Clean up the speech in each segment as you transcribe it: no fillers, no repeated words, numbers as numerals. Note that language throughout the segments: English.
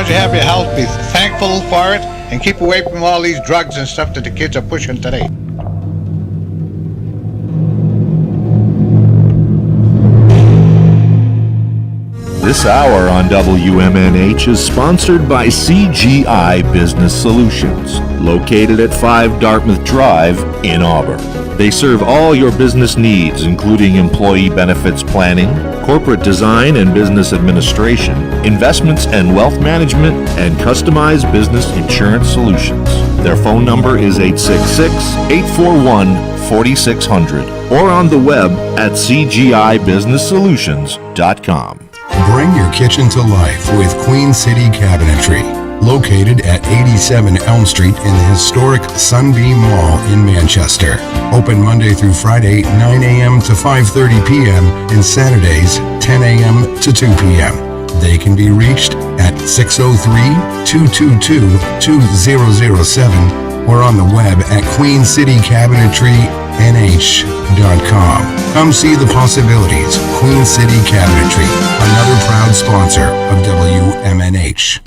long as you have your health, be thankful for it, and keep away from all these drugs and stuff that the kids are pushing today. This hour on WMNH is sponsored by CGI Business Solutions, located at 5 Dartmouth Drive in Auburn. They serve all your business needs, including employee benefits planning, corporate design and business administration, investments and wealth management, and customized business insurance solutions. Their phone number is 866-841-4600 or on the web at cgibusinesssolutions.com. Bring your kitchen to life with Queen City Cabinetry, located at 87 Elm Street in the historic Sunbeam Mall in Manchester. Open Monday through Friday, 9 a.m. to 5:30 p.m. and Saturdays, 10 a.m. to 2 p.m. They can be reached at 603-222-2007 or on the web at queencitycabinetrynh.com. Come see the possibilities. Queen City Cabinetry, another proud sponsor of WMNH.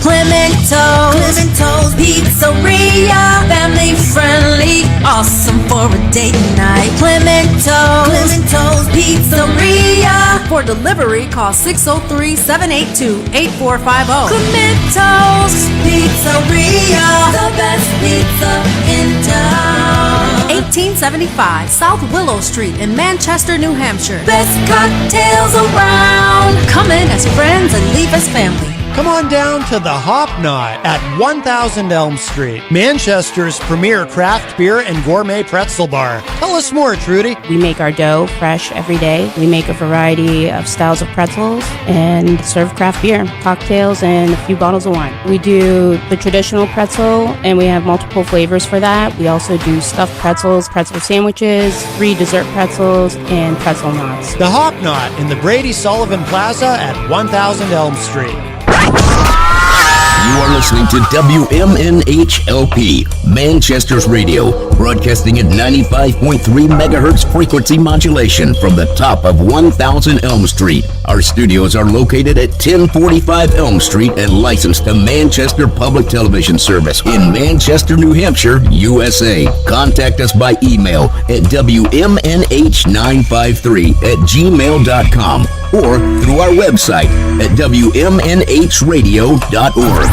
Clemento's Pizzeria, family friendly, awesome for a date night. Clemento's Pizzeria. For delivery, call 603-782-8450. Clemento's Pizzeria, the best pizza in town. 1875 South Willow Street in Manchester, New Hampshire. Best cocktails around. Come in as friends and leave as family. Come on down to the Hop Knot at 1000 Elm Street, Manchester's premier craft beer and gourmet pretzel bar. Tell us more, Trudy. We make our dough fresh every day. We make a variety of styles of pretzels and serve craft beer, cocktails, and a few bottles of wine. We do the traditional pretzel, and we have multiple flavors for that. We also do stuffed pretzels, pretzel sandwiches, free dessert pretzels, and pretzel knots. The Hop Knot in the Brady Sullivan Plaza at 1000 Elm Street. You are listening to WMNH-LP, Manchester's radio, broadcasting at 95.3 megahertz frequency modulation from the top of 1000 Elm Street. Our studios are located at 1045 Elm Street and licensed to Manchester Public Television Service in Manchester, New Hampshire, USA. Contact us by email at WMNH953@gmail.com or through our website at WMNHradio.org.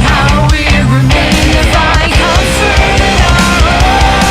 How we remain if I comfort it all.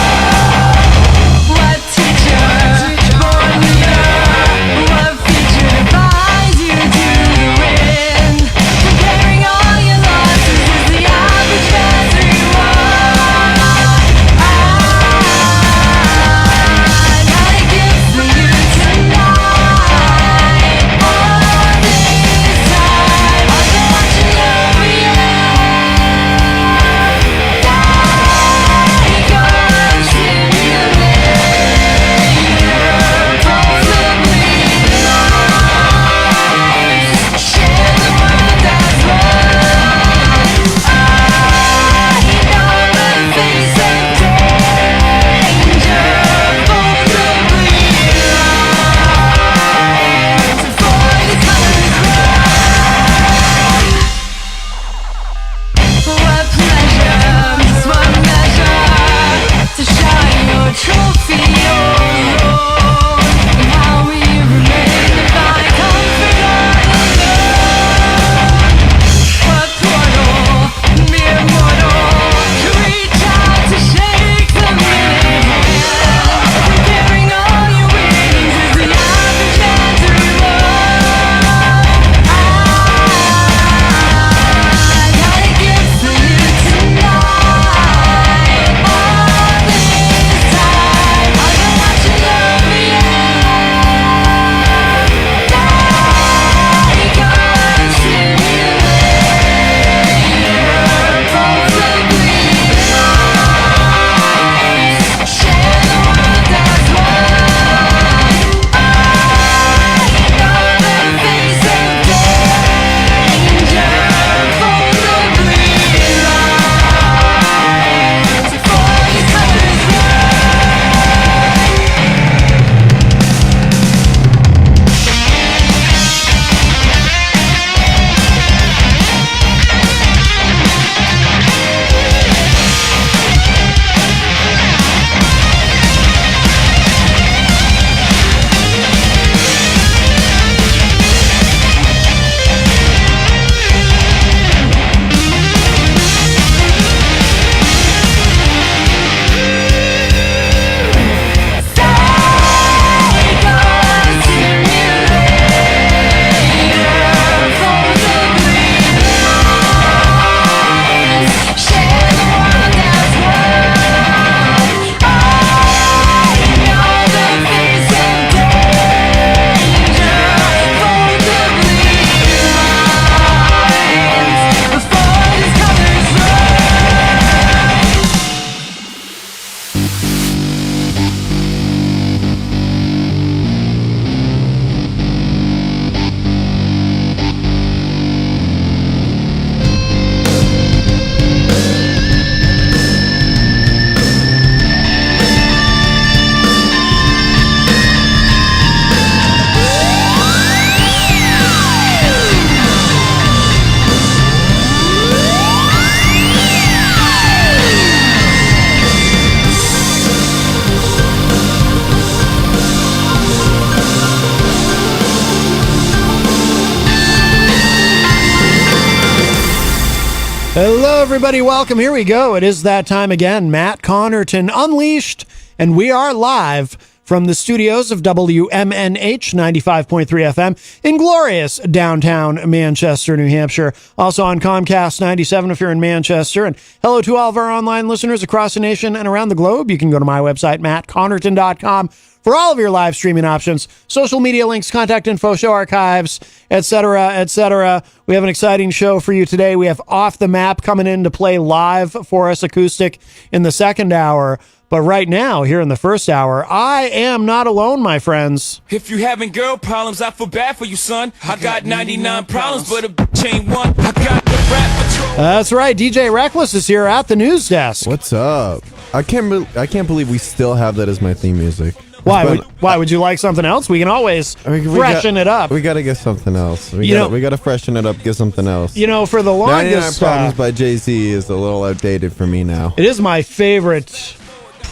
Hello, everybody. Welcome. Here we go. It is that time again. Matt Connerton Unleashed, and we are live from the studios of WMNH 95.3 FM in glorious downtown Manchester, New Hampshire. Also on Comcast 97 if you're in Manchester. And hello to all of our online listeners across the nation and around the globe. You can go to my website, mattconnerton.com, for all of your live streaming options, social media links, contact info, show archives, etc., etc. We have an exciting show for you today. We have Off the Map coming in to play live for us acoustic in the second hour. But right now, here in the first hour, I am not alone, my friends. If you having girl problems, I feel bad for you, son. I got 99 problems, but a bitch ain't one. I got the rap patrol. That's right. DJ Reckless is here at the news desk. What's up? I can't believe we still have that as my theme music. Why would you like something else? We can always freshen it up. We got to get something else. We got to freshen it up, get something else. You know, for the longest... 99 Problems by Jay-Z is a little outdated for me now. It is my favorite,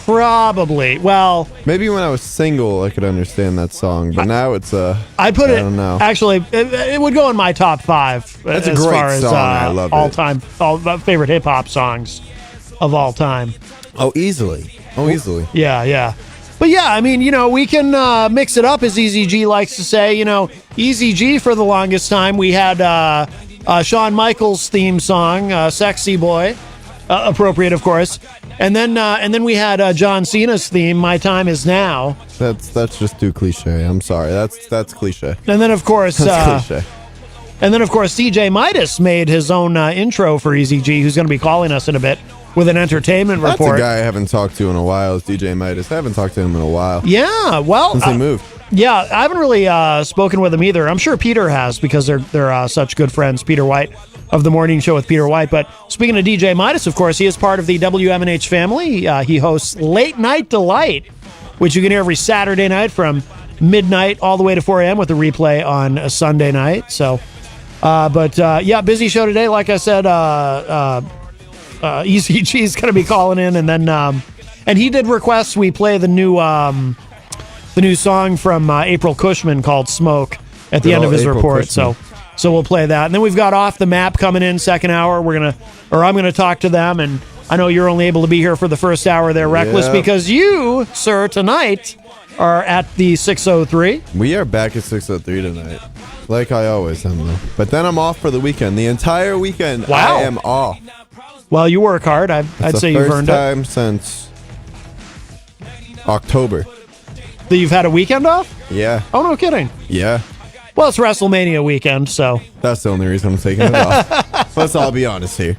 probably. Well... Maybe when I was single, I could understand that song, but now it's I don't know. Actually, it would go in my top 5. That's a as great far song. As, I love all-time favorite hip-hop songs of all time. Oh, easily. Yeah. But yeah, I mean, you know, we can mix it up, as Easy G likes to say. You know, Easy G, for the longest time, we had Shawn Michaels' theme song, Sexy Boy, appropriate, of course. And then we had John Cena's theme, My Time Is Now. That's just too cliche. I'm sorry. That's cliche. And then, of course... cliche. And then, of course, DJ Midas made his own intro for Easy G, who's going to be calling us in a bit with an entertainment report. That's a guy I haven't talked to in a while, is DJ Midas. I haven't talked to him in a while. Yeah, well... Since he moved. Yeah, I haven't really spoken with him either. I'm sure Peter has, because they're such good friends. Peter White of The Morning Show with Peter White. But speaking of DJ Midas, of course, he is part of the WMNH family. He hosts Late Night Delight, which you can hear every Saturday night from midnight all the way to 4 a.m. with a replay on a Sunday night. So, yeah, busy show today. Like I said, ECG is going to be calling in, and then and he did request we play the new song from April Cushman called "Smoke" at the end of his April report. Cushman. So we'll play that, and then we've got Off the Map coming in second hour. I'm gonna talk to them, and I know you're only able to be here for the first hour there, Reckless, because you, sir, tonight are at the 603. We are back at 603 tonight, like I always am, though. But then I'm off for the weekend. The entire weekend, Wow. I am off. Well, you work hard. I'd say you've earned it. First time since October. That you've had a weekend off? Yeah. Oh, no kidding. Yeah. Well, it's WrestleMania weekend, so That's the only reason I'm taking it off. Let's all be honest here.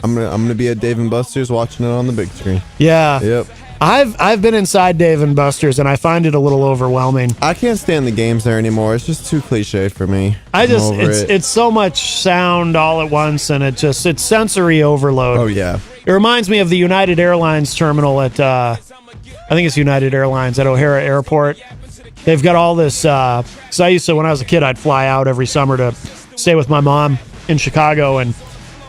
I'm gonna be at Dave & Buster's watching it on the big screen. yeah. Yep. I've been inside Dave & Buster's, and I find it a little overwhelming. I can't stand the games there anymore. It's just too cliche for me. It's so much sound all at once, and it's sensory overload. Oh yeah. It reminds me of the United Airlines terminal at I think it's United Airlines at O'Hara Airport. They've got all this. So I used to, when I was a kid, I'd fly out every summer to stay with my mom in Chicago, and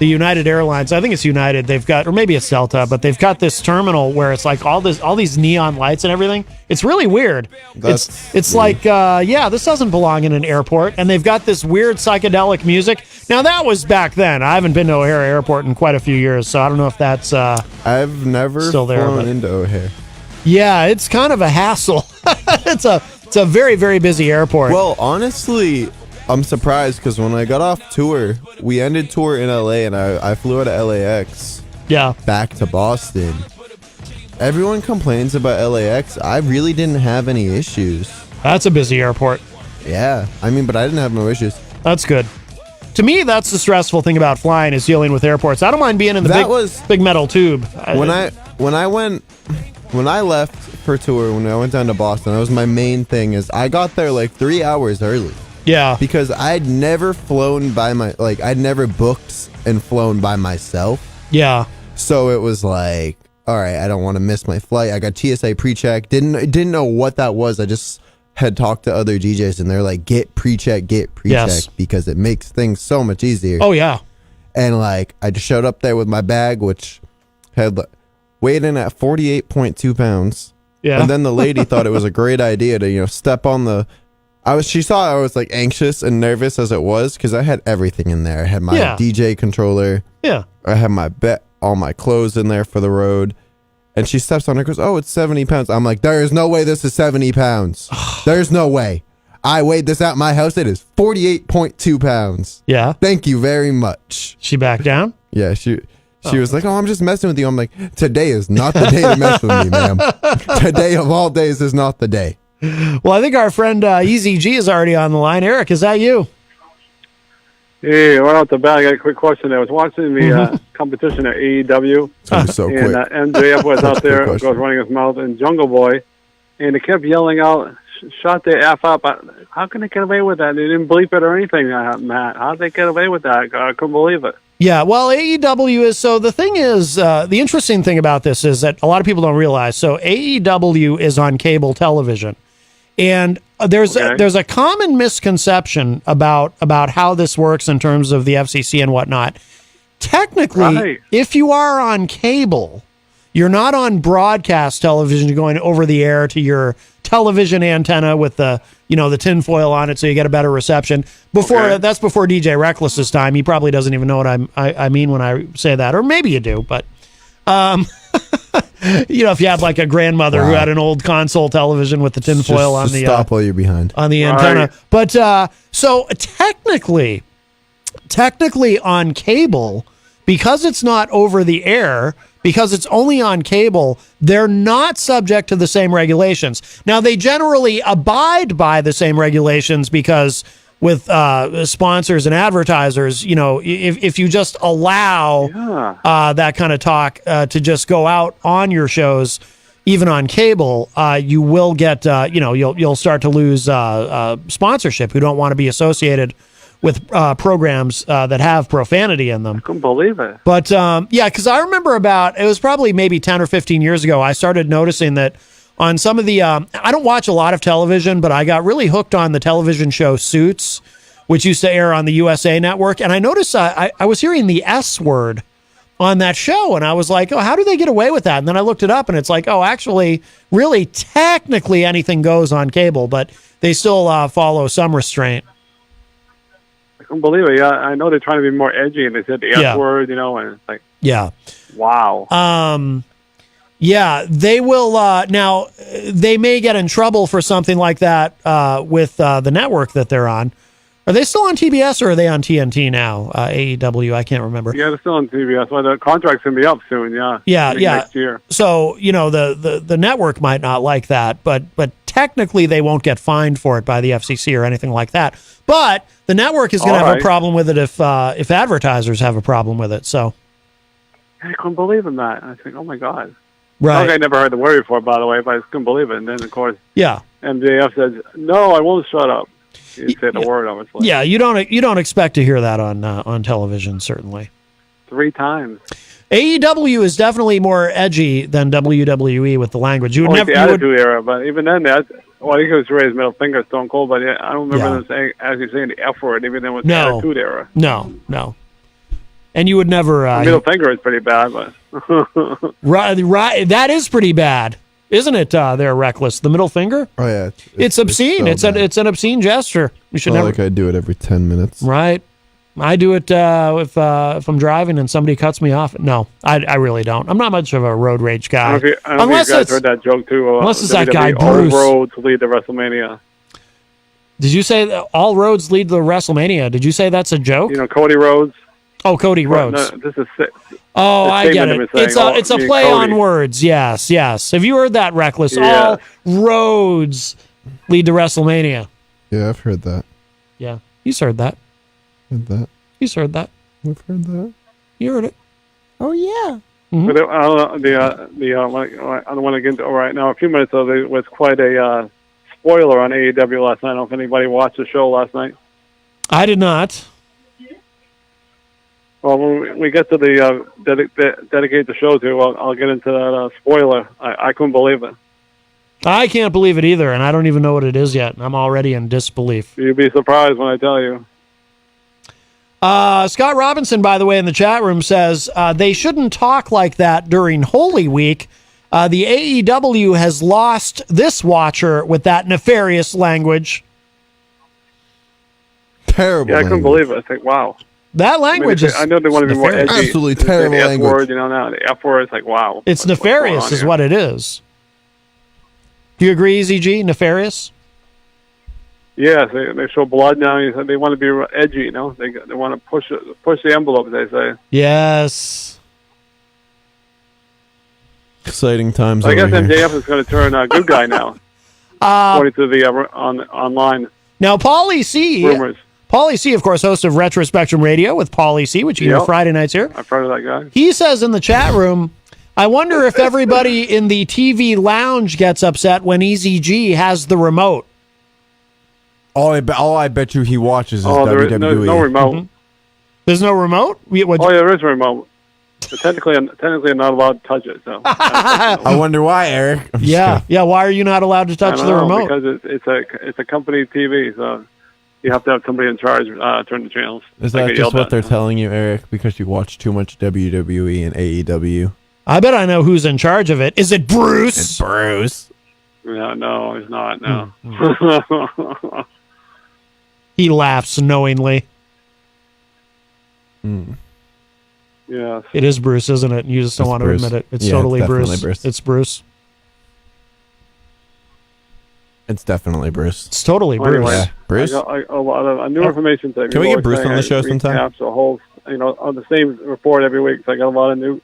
the United Airlines, I think it's United, they've got, or maybe it's Delta, but they've got this terminal where it's like all these neon lights and everything. It's really weird. It's weird. like, this doesn't belong in an airport. And they've got this weird psychedelic music. Now, that was back then. I haven't been to O'Hara Airport in quite a few years, so I don't know if that's I've never still there, flown but into O'Hare. yeah, it's kind of a hassle. It's a very, very busy airport. Well, honestly, I'm surprised because when I got off tour, we ended tour in LA, and I flew out of LAX yeah. back to Boston. Everyone complains about LAX. I really didn't have any issues. That's a busy airport. Yeah, I mean, but I didn't have no issues. That's good. To me, that's the stressful thing about flying, is dealing with airports. I don't mind being in the big metal tube. When I left for tour, when I went down to Boston, that was my main thing. Is I got there like 3 hours early. Yeah. Because I'd never flown I'd never booked and flown by myself. Yeah. So it was like, all right, I don't want to miss my flight. I got TSA pre-check. Didn't know what that was. I just had talked to other DJs, and they're like, get pre-check, Yes. because it makes things so much easier. Oh, yeah. And like, I just showed up there with my bag, which had weighed in at 48.2 pounds. Yeah. And then the lady thought it was a great idea to, step on the She saw I was like anxious and nervous as it was because I had everything in there. I had my Yeah. DJ controller. Yeah. I had my all my clothes in there for the road. And she steps on it and goes, "Oh, it's 70 pounds." I'm like, there is no way this is 70 pounds. There's no way. I weighed this out my house. It is 48.2 pounds. Yeah. Thank you very much. She backed down? Yeah, she was like, "Oh, I'm just messing with you." I'm like, "Today is not the day to mess with me, ma'am. Today of all days is not the day." Well, I think our friend EZG is already on the line. Eric, is that you? Hey, right off the bat, I got a quick question. I was watching the competition at AEW, It's gonna be so and quick. MJF was out there, Quick goes running his mouth, and Jungle Boy, and they kept yelling out, "Shut the F up." How can they get away with that? They didn't bleep it or anything, Matt. How did they get away with that? I couldn't believe it. Yeah, well, AEW is, so the thing is, the interesting thing about this is that a lot of people don't realize, so AEW is on cable television. And there's a common misconception about how this works in terms of the FCC and whatnot. Technically, if you are on cable, you're not on broadcast television going over the air to your television antenna with the tinfoil on it so you get a better reception. That's before DJ Reckless's time. He probably doesn't even know what I mean when I say that, or maybe you do, but if you had like a grandmother who had an old console television with the tinfoil on the stop while you're behind on the antenna. But so technically on cable, because it's not over the air, because it's only on cable, they're not subject to the same regulations. Now, they generally abide by the same regulations because with sponsors and advertisers, if you just allow that kind of talk to just go out on your shows, even on cable, you will get, you'll start to lose sponsorship who don't want to be associated with programs that have profanity in them. I couldn't believe it. But because I remember it was probably maybe 10 or 15 years ago, I started noticing that on some of the, I don't watch a lot of television, but I got really hooked on the television show Suits, which used to air on the USA Network. And I noticed I was hearing the S word on that show. And I was like, oh, how do they get away with that? And then I looked it up and it's like, oh, actually, really, technically anything goes on cable, but they still follow some restraint. I couldn't believe it. Yeah, I know they're trying to be more edgy, and they said the F word, and it's like, wow. Yeah, they will. Now, they may get in trouble for something like that with the network that they're on. Are they still on TBS or are they on TNT now? AEW, I can't remember. Yeah, they're still on TBS. Well, the contract's going to be up soon, Yeah, next year. So, the network might not like that, but technically they won't get fined for it by the FCC or anything like that. But the network is going to have a problem with it if advertisers have a problem with it. So I couldn't believe in that. I think, oh, my God. Right. I never heard the word before, by the way, but I just couldn't believe it. And then, of course, MJF said, "No, I won't shut up." He didn't say the word, obviously. Yeah, you don't expect to hear that on television, certainly. 3 times. AEW is definitely more edgy than WWE with the language. You would never the Attitude Era, but even then, I think it was raised middle finger, Stone Cold, but I don't remember them actually saying the F word, even then with the Attitude Era. No. And you would never... middle finger is pretty bad, but... right, that is pretty bad. Isn't it, there, Reckless? The middle finger? Oh, yeah. It's obscene. It's an obscene gesture. You should never... like I do it every 10 minutes. Right. I do it if I'm driving and somebody cuts me off. No, I really don't. I'm not much of a road rage guy. I don't know if you guys heard that joke, too. Unless it's that guy, Bruce. All roads lead to WrestleMania. Did you say that all roads lead to WrestleMania? Did you say that's a joke? Cody Rhodes. Oh, Cody Rhodes. No, this is I get it. It's a play on words. Yes. Have you heard that, Reckless? Yeah. All roads lead to WrestleMania. Yeah, I've heard that. Yeah, he's heard that. He's heard that. I've heard that. You heard it. Oh yeah. Mm-hmm. But I don't want to get into it right now. A few minutes ago, there was quite a spoiler on AEW last night. I don't know if anybody watched the show last night. I did not. Well, when we get to the dedicate the show to, I'll get into that spoiler. I couldn't believe it. I can't believe it either, and I don't even know what it is yet. I'm already in disbelief. You'd be surprised when I tell you. Scott Robinson, by the way, in the chat room says they shouldn't talk like that during Holy Week. The AEW has lost this watcher with that nefarious language. Terrible. Yeah, I couldn't believe it. It's like, wow. That language is I know they want to be more edgy. nefarious. Absolutely They say terrible the F language. word, now the F word. It's like, wow. It's what's going nefarious, on is here? what it is. Do you agree, EZG? Nefarious? Yes, they show blood now. They want to be edgy, They want to push the envelope, they say. Yes. Exciting times I over guess here. MJF is going to turn good guy now, according to the online Now, Paulie C. rumors. Paulie C., of course, host of Retro Spectrum Radio with Paulie C., which you hear Yep. Friday nights here. I've heard of that guy. He says in the chat room, I wonder if everybody in the TV lounge gets upset when EZG has the remote. All I bet you he watches is There is WWE. no remote. Mm-hmm. There's no remote? Oh, yeah, there is a remote. But technically, I'm not allowed to touch it. So I wonder why, Eric. I'm just Yeah, kidding. yeah. Why are you not allowed to touch I don't the know, remote? because it's a company TV, so you have to have somebody in charge turn the channels. Is I that get just yelled what at. they're telling you, Eric? Because you watch too much WWE and AEW. I bet I know who's in charge of it. Is it Bruce? Bruce. No, it's not. No. He laughs knowingly. Yes. It is Bruce, isn't it? You just don't It's want Bruce. to admit it. It's Yeah, totally it's definitely Bruce. Bruce. It's Bruce. It's definitely Bruce. It's totally Well, Bruce. anyway, Yeah. Bruce? I got a lot of new information today. Can we People get are Bruce saying on the I show sometime? recaps a whole, on the same report every week. So I got a lot of new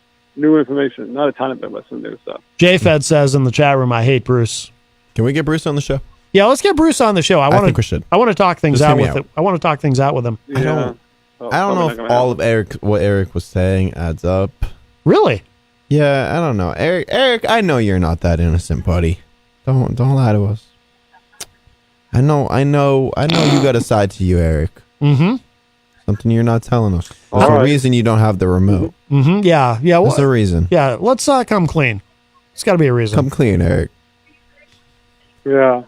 information. Not a ton of it, but some new stuff. JFed says in the chat room, I hate Bruce. Can we get Bruce on the show? Yeah, let's get Bruce on the show. I think we should. I want to talk things Just out hear me with out. it. I want to talk things out with him. Yeah. I don't So I don't know probably not if gonna all happen. of what Eric was saying adds up. Really? Yeah, I don't know. Eric, I know you're not that innocent, buddy. Don't lie to us. I know you got a side to you, Eric. Mm-hmm. Something you're not telling us. There's All a right. reason you don't have the remote. Mm-hmm. Yeah. Yeah. There's a reason. Yeah. Let's come clean. It's got to be a reason. Come clean, Eric. Yeah.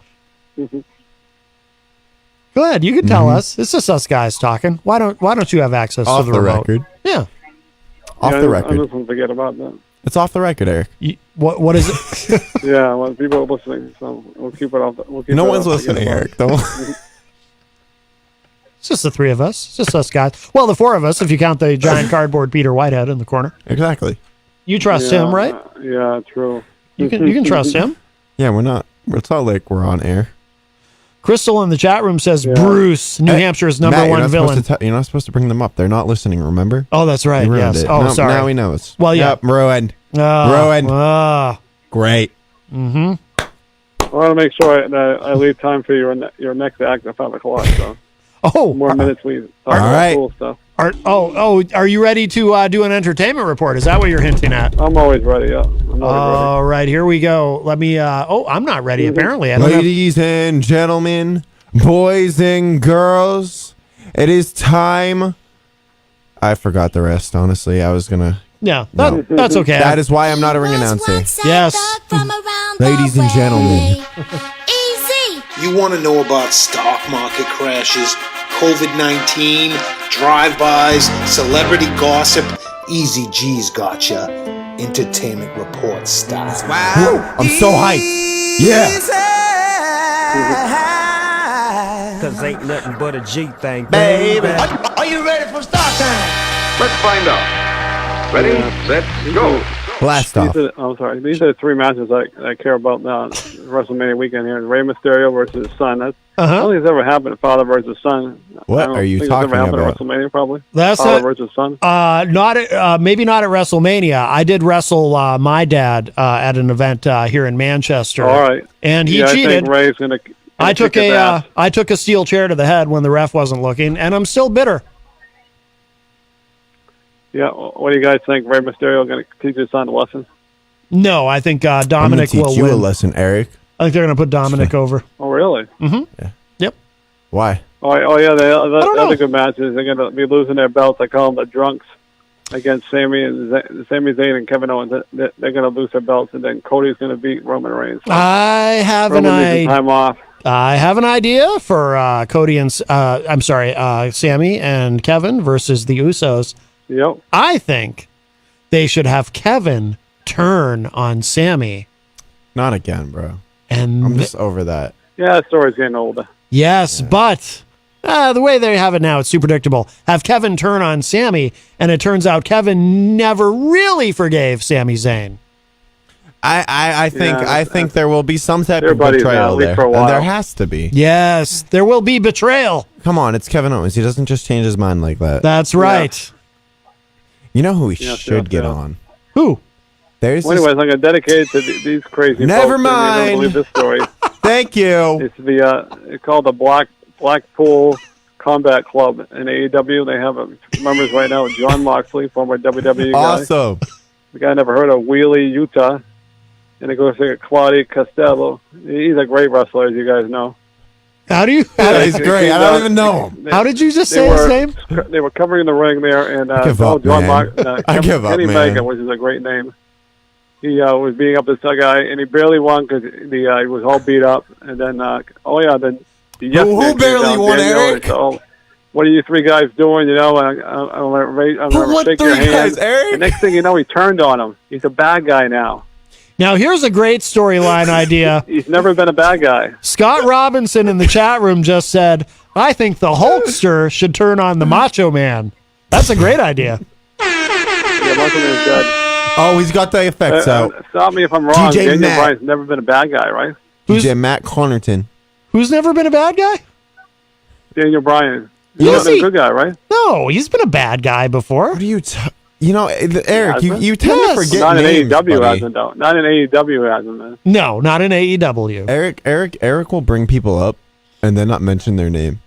Go ahead. You can tell us. It's just us guys talking. Why don't you have access Off to the the remote? record. Yeah. Off Yeah, the I record. just want to forget about that. It's off the record, Eric. What is it? Yeah, well, people are listening, so we'll keep it off. We'll keep No it one's off, forget listening, about Eric. it. Don't. It's just the three of us. It's just us guys. Well, the four of us, if you count the giant cardboard Peter Whitehead in the corner. Exactly. You trust Yeah, him, right? Yeah, true. You can trust him. Yeah, we're not. It's not like we're on air. Crystal in the chat room says Bruce, New Hey, Hampshire's number Matt, one you're not villain. You're not supposed to bring them up. They're not listening. Remember? Oh, that's right. You ruined Yes. it. Oh, No, sorry. Now he knows. Well, yeah. Yep, ruined. Ruined. Great. Mm-hmm. I want to make sure that I leave time for your next act at 5 o'clock. So Oh, more minutes we talk All about right. cool stuff. Are you ready to do an entertainment report? Is that what you're hinting at? I'm always ready. Yeah, I'm always All right, here we go. Let me. I'm not ready. Apparently, I don't have. Ladies and gentlemen, boys and girls, it is time. I forgot the rest, honestly. I was going to. Yeah, that's okay. That is why I'm not a ring announcer. Yes. Ladies and gentlemen. You want to know about stock market crashes, COVID-19, drive-bys, celebrity gossip? Easy G's gotcha. Entertainment report style. Woo, I'm so hyped. Yeah. Cause ain't nothing but a G thing, Baby. Are you ready for start time? Let's find out. Ready, set, go. Blast off. I'm sorry. These are the three matches I care about now. WrestleMania weekend here. Rey Mysterio versus his son. I don't think it's ever happened. Father versus son. What I don't are you think talking it's ever happened about? At WrestleMania, probably. That's Father it. versus son. Maybe not at WrestleMania. I did wrestle my dad at an event here in Manchester. All right. And he I cheated. think Ray's gonna. I took kick his ass. I took a steel chair to the head when the ref wasn't looking, and I'm still bitter. Yeah. What do you guys think? Rey Mysterio going to teach his son a lesson? No, I think I'm gonna Dominic teach will you win. a lesson, Eric. I think they're going to put Dominic over. Oh, really? Mm-hmm. Yeah. Yep. Why? Oh yeah. The know. other good matches. They're going to be losing their belts. I call them the drunks against Sami Zayn and Kevin Owens. They're going to lose their belts, and then Cody's going to beat Roman Reigns. I have Roman needs some time off. I have an idea for Cody and Sammy and Kevin versus the Usos. Yep. I think they should have Kevin turn on Sammy. Not again, bro. And I'm just over that. Yeah, that story's getting older. yes, but The way they have it now, it's too predictable. Have Kevin turn on Sami, and it turns out Kevin never really forgave Sami Zayn. I think there will be some type They're of buddies now, betrayal at least there. for a while. There has to be. Yes, there will be betrayal. Come on, it's Kevin Owens. He doesn't just change his mind like that. That's right. You know who we Yes, should yes, get yes. on? Who? There's Well, anyways, I'm going to dedicate to these crazy Never folks. mind. You don't believe this story. Thank you. It's called the Blackpool Combat Club in AEW. They have members right now. John Moxley, former WWE guy. Awesome. The guy I never heard of, Wheelie Utah. And it goes to Claudio Costello. He's a great wrestler, as you guys know. How do you? He's great. I don't even know him. How did you just say his name? They were covering the ring there, and give up, man. I give up, Kenny man. Omega, which is a great name. He was beating up this guy, and he barely won because he was all beat up. And then, then the Who barely won, Eric? So, what are you three guys doing? You know, I'm going to shake your hand. Eric? The next thing you know, he turned on him. He's a bad guy now. Now, here's a great storyline idea. He's never been a bad guy. Scott Robinson in the chat room just said, I think the Hulkster should turn on the Macho Man. That's a great idea. Yeah, Macho Man's dead. Oh, he's got the effects out. Stop me if I'm wrong. DJ Daniel Matt. Bryan's never been a bad guy, right? DJ Matt Connerton. Who's never been a bad guy? Daniel Bryan. He's Yes, never been he- a good guy, right? No, he's been a bad guy before. What are you... Eric, you tend Yes. to forget Not in names, AEW buddy. hasn't, though. Not in AEW hasn't, man. No, not in AEW. Eric will bring people up and then not mention their name.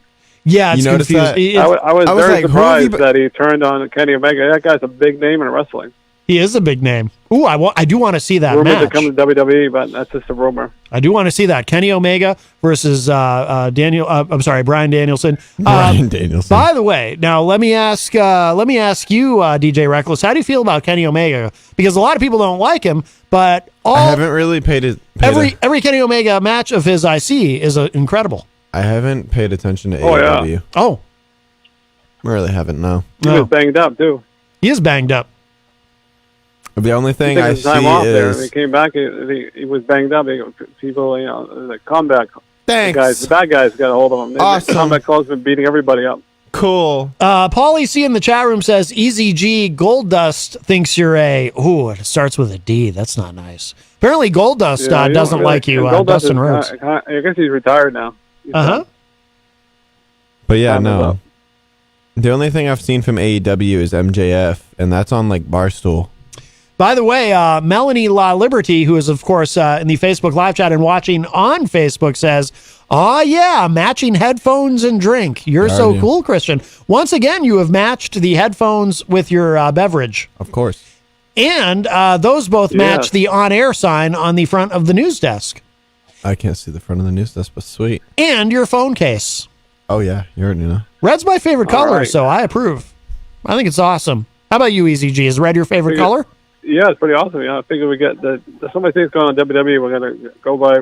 Yeah, it's You notice confused. that? I was very like, who have you surprised that he turned on Kenny Omega. That guy's a big name in wrestling. He is a big name. Ooh, I do want to see that Rumored to match. come to WWE, but that's just a rumor. I do want to see that. Kenny Omega versus Brian Danielson. Brian Danielson. By the way, now let me ask you, DJ Reckless, how do you feel about Kenny Omega? Because a lot of people don't like him, but I haven't really paid it. every Kenny Omega match of his I see is incredible. I haven't paid attention to Oh, yeah. AEW. Oh, I really haven't. No. He was banged up, too. he is banged up. The only He thing took I his time see off there. is He came back. He was banged up. People, the combat. Thanks. The bad guys got a hold of him. Awesome. The combat club's been beating everybody up. cool. Paulie C in the chat room says Easy G Gold Dust thinks you're it starts with a D. That's not nice. Apparently Gold Dust Yeah, you doesn't don't like you, Goldust Dustin is, Rhodes. I guess he's retired now. But yeah, Time is no. up. The only thing I've seen from AEW is MJF, and that's on like Barstool. By the way, Melanie La Liberty, who is, of course, in the Facebook live chat and watching on Facebook, says, "Oh, yeah, matching headphones and drink. You're so Alrighty. cool, Christian. Once again, you have matched the headphones with your beverage. Of course. And those both match the on-air sign on the front of the news desk. I can't see the front of the news desk, but sweet. And your phone case. Oh, yeah. You already know. Red's my favorite All color, right. so I approve. I think it's awesome. How about you, Easy G? Is red your favorite color? Yeah, it's pretty awesome. I figure we get so many things going on in WWE. We're going to go by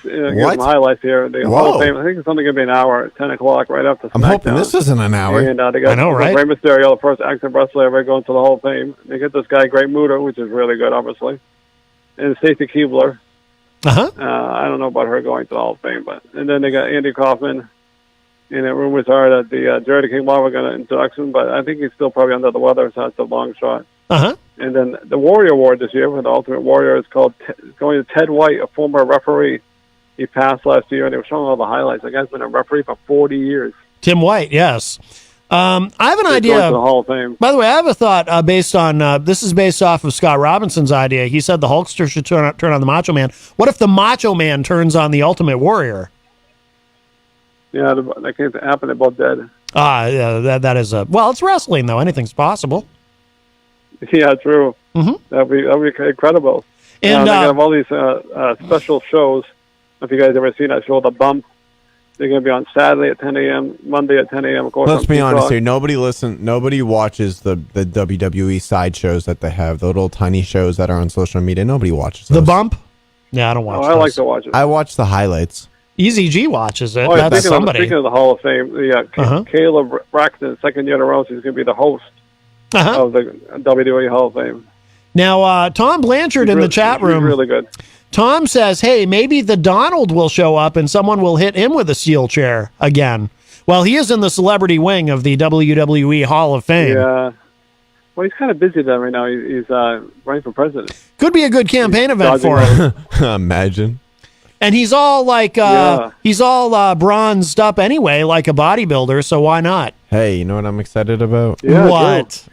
get What? some highlights here. The Hall of Fame, I think it's only going to be an hour at 10 o'clock right after I'm hoping this isn't an hour. And they got Rey Mysterio, the first active wrestler ever going to the Hall of Fame. They get this guy, Great Muta, which is really good, obviously. And Stacey Keebler. Uh-huh. I don't know about her going to the Hall of Fame, and then they got Andy Kaufman. And the rumors are that the Jerry King Lawler got an introduction, but I think he's still probably under the weather, so that's a long shot. Uh-huh. And then the Warrior Award this year for the Ultimate Warrior is going to Ted White, a former referee. He passed last year, and they were showing all the highlights. The guy's been a referee for 40 years. Tim White, yes. I have an He's idea. going to the Hall of Fame. By the way, I have a thought based on this is based off of Scott Robinson's idea. He said the Hulkster should turn on the Macho Man. What if the Macho Man turns on the Ultimate Warrior? Yeah, that can't happen. They're both dead. Yeah, that is it's wrestling though. Anything's possible. Yeah, true. Mm-hmm. That'd be incredible. And they have all these special shows. If you guys ever seen that show, The Bump, they're going to be on Saturday at 10 a.m., Monday at 10 a.m. Of course. Let's on be honest Peacock. here. Nobody watches the WWE side shows that they have, the little tiny shows that are on social media. Nobody watches those. The Bump? Yeah, I don't watch. I like to watch it. I watch the highlights. Easy G watches it. Oh, yeah, That's somebody. Speaking of the Hall of Fame, Caleb Braxton, second year in a row, he's going to be the host of the WWE Hall of Fame. Now, Tom Blanchard in the chat room. He's really good. Tom says, hey, maybe the Donald will show up and someone will hit him with a steel chair again. Well, he is in the celebrity wing of the WWE Hall of Fame. Yeah. Well, he's kind of busy then right now. He's running for president. Could be a good campaign event for him. Imagine. And he's all like, he's all bronzed up anyway, like a bodybuilder. So why not? Hey, you know what I'm excited about? Yeah, what?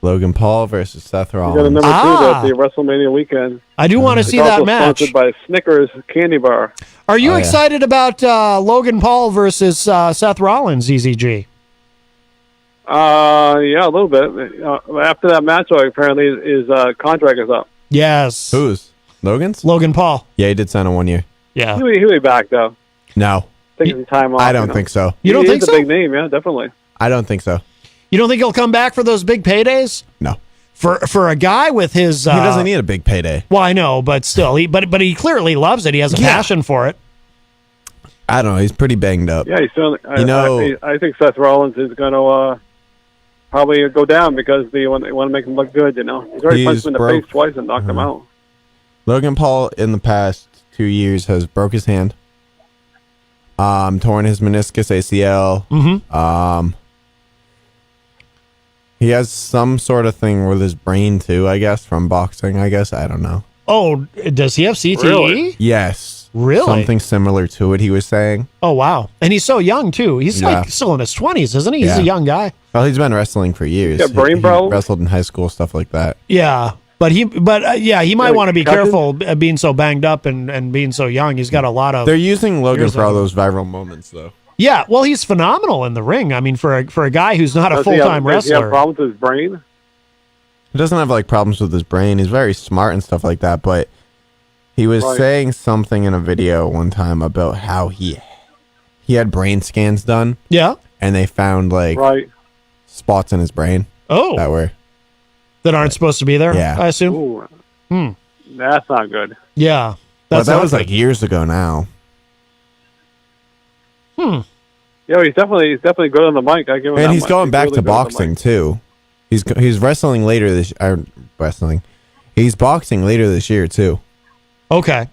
Logan Paul versus Seth He got a Rollins. number 2 at the WrestleMania weekend. I do want to It's see that also match. Sponsored by Snickers candy bar. Are you excited about Logan Paul versus Seth Rollins, EZG? Yeah, a little bit. After that match, though, apparently his contract is up. Yes. Whose? Logan's? Logan Paul. Yeah, he did sign a 1 year. Yeah. He'll be back though. No. Taking some time off. I don't think so. You don't think He's so? a big name, yeah, definitely. I don't think so. You don't think he'll come back for those big paydays? No. For a guy with his, He doesn't need a big payday. Well, I know, but still, but he clearly loves it. He has a passion for it. I don't know. He's pretty banged up. Yeah, he's still. You know- I think Seth Rollins is going to probably go down because they want to make him look good. You know, he's already punched him in the face twice and knocked him out. Logan Paul in the past 2 years has broke his hand, torn his meniscus ACL. Mm-hmm. He has some sort of thing with his brain too, I guess, from boxing. I guess I don't know. Oh, does he have CTE? Really? Yes, Really? something similar to it. He was saying. Oh, wow. And he's so young, too. He's Yeah. like still in his 20s, isn't he? He's Yeah. a young guy. Well, he's been wrestling for years. Yeah, brain he problems? wrestled in high school, stuff like that. Yeah. But he might Yeah, want to be Captain? careful being so banged up and being so young. He's got a lot of. They're using Logan years for all of- those viral moments, though. Yeah, well, he's phenomenal in the ring. I mean, for a guy who's not a Does he have- full-time Does he have wrestler. problems with his brain? He doesn't have like problems with his brain. He's very smart and stuff like that. But he was Right. saying something in a video one time about how he had brain scans done. Yeah. And they found like Right. spots in his brain. Oh. That were. That aren't supposed to be there, Yeah. I assume. Ooh, Hmm. that's not good. Yeah. But That's that not was good. like years ago now. Hmm. Yeah, he's definitely good on the mic. I give him And that he's much. going back really to good on the boxing mic. too. He's wrestling later this wrestling. He's boxing later this year too. Okay.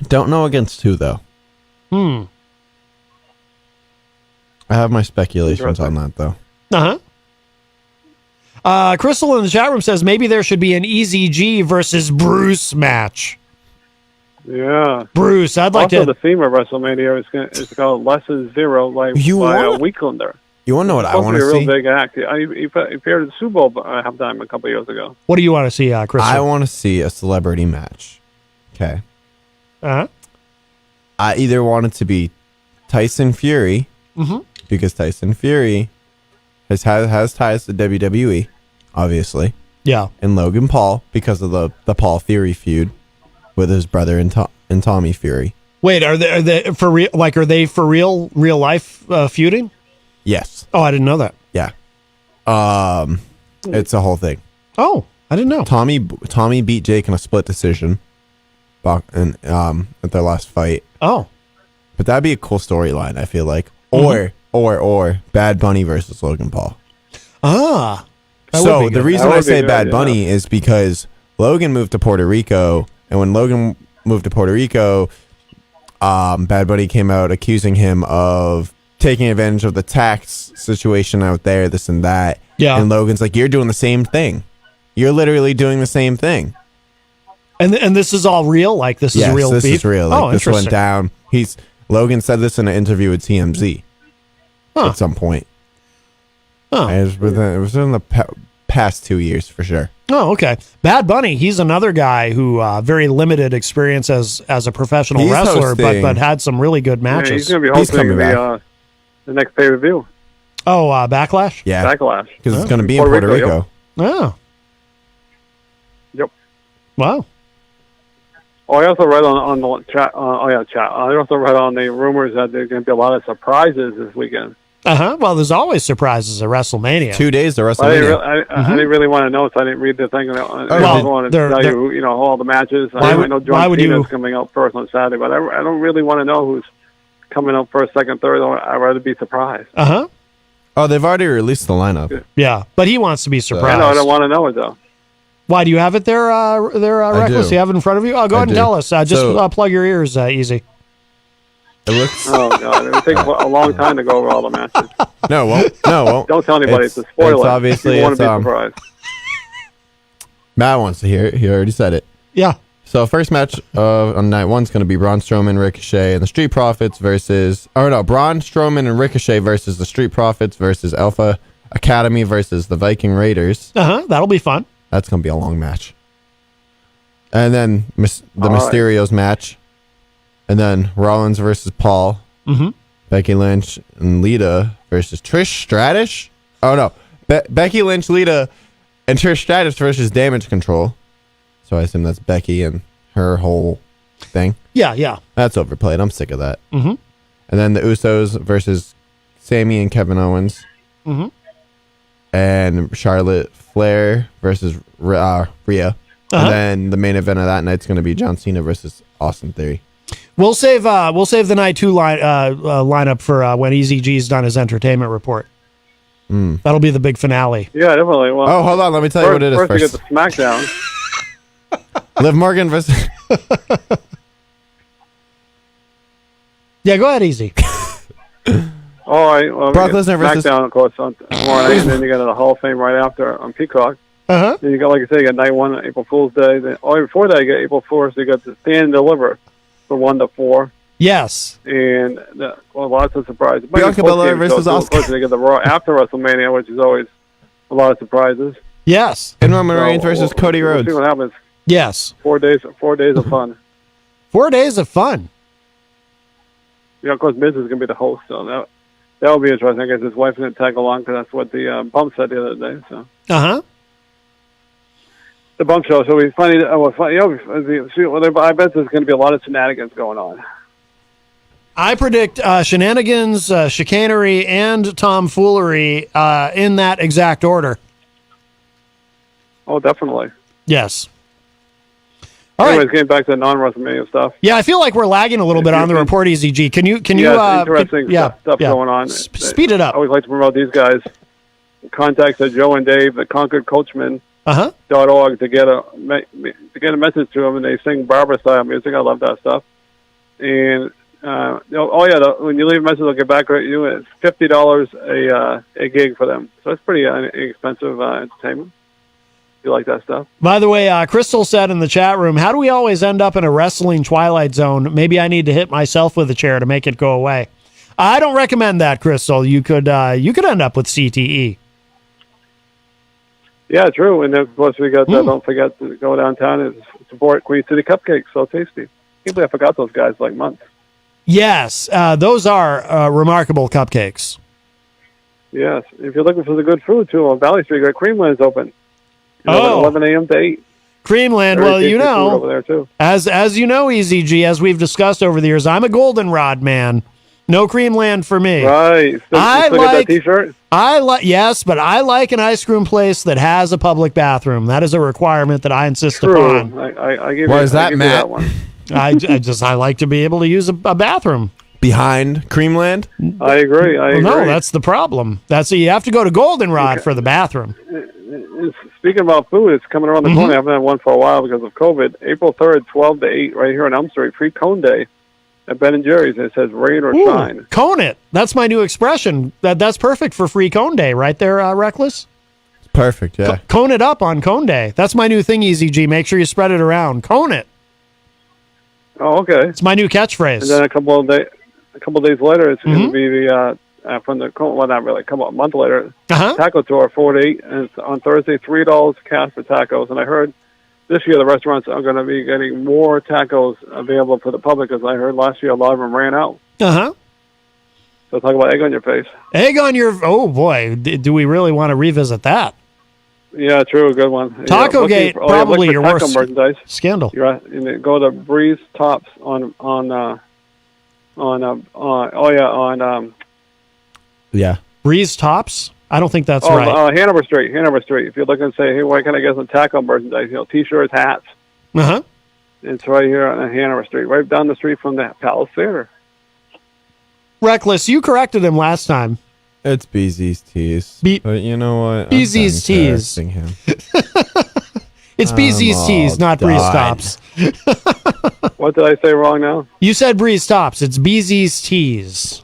Don't know against who though. Hmm. I have my speculations on that though. Uh-huh. Crystal in the chat room says maybe there should be an EZG versus Bruce match. Yeah. Bruce, I'd like also, to. the theme of WrestleMania is called Less is Zero, like You by wanna- Weeklander. You want to know what I Supposed want to to be a see? real big act. He appeared at the Super Bowl halftime a couple years ago. What do you want to see, Crystal? I want to see a celebrity match. Okay. Uh-huh. I either want it to be Tyson Fury Mhm. because Tyson Fury has ties to WWE, obviously, Yeah. and Logan Paul because of the Paul Fury feud with his brother and Tommy Fury. Wait, are they for real? Like, are they for real life feuding? Yes. Oh, I didn't know that. Yeah. It's a whole thing. Oh, I didn't know. Tommy beat Jake in a split decision, at their last fight. Oh, But that'd be a cool storyline, I feel like. Or Bad Bunny versus Logan Paul. ah. That would So be the good. reason That I would be say good, Bad yeah. Bunny is because Logan moved to Puerto Rico, and when Logan moved to Puerto Rico, Bad Bunny came out accusing him of taking advantage of the tax situation out there, this and that. Yeah. And Logan's like, "You're doing the same thing. You're literally doing the same thing." And this is all real. Like this is Yes, real. this beef? is real. Like, Oh, this went interesting. down. Logan said this in an interview with TMZ at some point. Oh. And it was in the past 2 years for sure. Oh, okay. Bad Bunny, he's another guy who very limited experience as a professional He's wrestler, hosting- but had some really good Yeah, matches. he's going to be He's hosting coming back. the next pay-per-view. Oh, Backlash? Yeah, Backlash. because it's going to be in Puerto Rico. Oh. Yep. Wow. Oh, I also read on the chat. Chat. I also read on the rumors that there's going to be a lot of surprises this weekend. Uh-huh. Well, there's always surprises at WrestleMania. 2 days to I WrestleMania. didn't really want to know, so I didn't read the thing. I Well, wanted to they're- tell they're- you, all the matches. Why I would- know why John would Cena's you- coming out first on Saturday, but I don't really want to know who's coming up first, second, third. I'd rather be surprised. Uh-huh. Oh, they've already released the lineup. Yeah, but he wants to be I surprised. know. I don't want to know it though. Why, do you have it there, Reckless? do. You have it in front of you? Oh, go I ahead and do. tell us. Just So- plug your easy. It looks. Oh God, it would take a long time to go over all the matches. No, it won't. No, it won't. Don't tell anybody. It's a spoiler. It's obviously. You want to It's, be surprised. Matt wants to hear it. He already said it. Yeah. So first match on night one is going to be Braun Strowman, Ricochet, and the Street Profits versus. Oh no, Braun Strowman and Ricochet versus the Street Profits versus Alpha Academy versus the Viking Raiders. That'll be fun. That's going to be a long match. And then the All right. Mysterios match. And then Rollins versus Paul. Mm-hmm. Becky Lynch and Lita versus Trish Stratus. Oh no, Becky Lynch, Lita, and Trish Stratus versus Damage Control. So I assume that's Becky and her whole thing. Yeah. That's overplayed. I'm sick of that. Mm-hmm. And then the Usos versus Sami and Kevin Owens. Mm-hmm. And Charlotte Flair versus Rhea. And then the main event of that night's going to be John Cena versus Austin Theory. We'll save the night 2 lineup for when Easy G's done his entertainment report. That'll be the big finale. Yeah, definitely. Well, Oh, hold on. Let me tell you what it is first. first. We get the SmackDown. Liv Morgan versus. Yeah, go ahead, Easy. All right. Well, Brock we get Lesnar versus- SmackDown, of course, on tomorrow night, and then you got the Hall of Fame right after on Peacock. Uh-huh. Then you got, like I say, you got night 1, April Fool's Day. Then, before that, you got April 4th. So you got the Stand and Deliver from 1 to 4. Yes. And lots of surprises. Bianca Belair versus Of Asuka. course, they got the Raw after WrestleMania, which is always a lot of surprises. Yes. And Roman Reigns versus Cody We'll Rhodes. see what happens. Yes. 4 days of fun. 4 days of fun. Of course, Miz is going to be the host, so that will be interesting. I guess his wife's going to tag along because that's what the Bump said the other day. So Uh-huh. the Bump show. So we funny. I bet there's going to be a lot of shenanigans going on. I predict shenanigans, chicanery, and tomfoolery in that exact order. Oh, definitely. Yes. All Anyways, right. getting back to the non-WrestleMania stuff. Yeah, I feel like we're lagging a little bit on the report, Easy G. Can you? It's interesting stuff going on. Speed it up. I always like to promote these guys. Contact Joe and Dave, the ConcordCoachman.org to get a message to them, and they sing Barbara style music. I love that stuff. And when you leave a message, they'll get back at you. It's $50 a gig for them, so it's pretty inexpensive entertainment. You like that stuff? By the way, Crystal said in the chat room, how do we always end up in a wrestling twilight zone? Maybe I need to hit myself with a chair to make it go away. I don't recommend that, Crystal. You could end up with CTE. Yeah, true. And of course, we got don't forget to go downtown and support Queen City Cupcakes. So tasty. Can't believe I forgot those guys like months. Yes, those are remarkable cupcakes. Yes. If you're looking for the good food, too, on Valley Street, got Creamland's open. 11 a.m. to 8. Creamland, Very well, tasty you food know, over there, too. as you know, Easy G, as we've discussed over the years, I'm a goldenrod man. No Creamland for me. Right. Still get that T-shirt? Yes, but I like an ice cream place that has a public bathroom. That is a requirement that I insist True. upon. I give Why you, is that, I give Matt? You that one. I like to be able to use a bathroom. Behind Creamland? I agree. No, that's the problem. You have to go to Goldenrod for the bathroom. Speaking about food, it's coming around the corner. I haven't had one for a while because of COVID. April 3rd, 12 to 8, right here on Elm Street, free cone day at Ben & Jerry's. And it says rain or shine. Cone it. That's my new expression. That's perfect for free cone day, right there, Reckless? Perfect, yeah. Cone it up on cone day. That's my new thing, Easy G. Make sure you spread it around. Cone it. Oh, okay. It's my new catchphrase. And then a couple of days later, it's going to be the from the not really, a month later. Taco tour 4 to 8, and it's on Thursday $3 cash for tacos. And I heard this year the restaurants are going to be getting more tacos available for the public because I heard last year a lot of them ran out. So talk about egg on your face. Egg on your... Oh, boy. Do we really want to revisit that? Yeah, true. Good one. Taco Gate, probably your worst merchandise. Scandal. Go to Breeze Tops Yeah. Breeze Tops? I don't think that's right. Hanover Street. If you're looking to say, hey, where can I get some taco merchandise? T-shirts, hats. It's right here on Hanover Street, right down the street from the Palace Theater. Reckless, you corrected him last time. It's BZ's Tees. But you know what? BZ's Tees. It's BZ's Tees, not Breeze Tops. What did I say wrong now? You said Breeze Tops. It's BZ's Tees.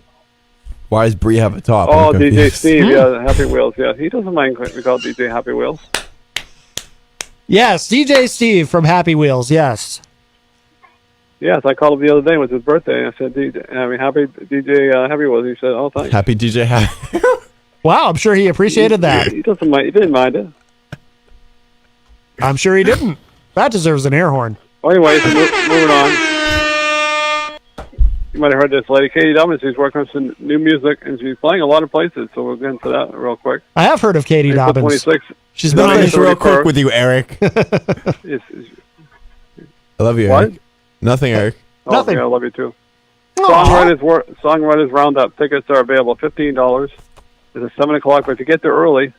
Why does Bree have a top? Oh, I'm DJ confused. Steve, yeah, Happy Wheels, yeah. He doesn't mind we call DJ Happy Wheels. Yes, DJ Steve from Happy Wheels, yes. Yes, I called him the other day. It was his birthday. I said, happy DJ Happy Wheels. He said, oh, thanks. Happy DJ Happy. Wow, I'm sure he appreciated that. He doesn't mind. He didn't mind it. I'm sure he didn't. That deserves an air horn. Well, anyways, moving on. You might have heard this lady, Katie Dobbins. She's working on some new music, and she's playing a lot of places. So we'll get into that real quick. I have heard of Katie April Dobbins. 26th. She's been on Finish the real quick with you, Eric. It's- I love you, What? Eric. Nothing, Eric. Oh, Nothing. yeah, I love you too. Songwriters Roundup tickets are available. $15. It's at 7 o'clock, but if you get there early,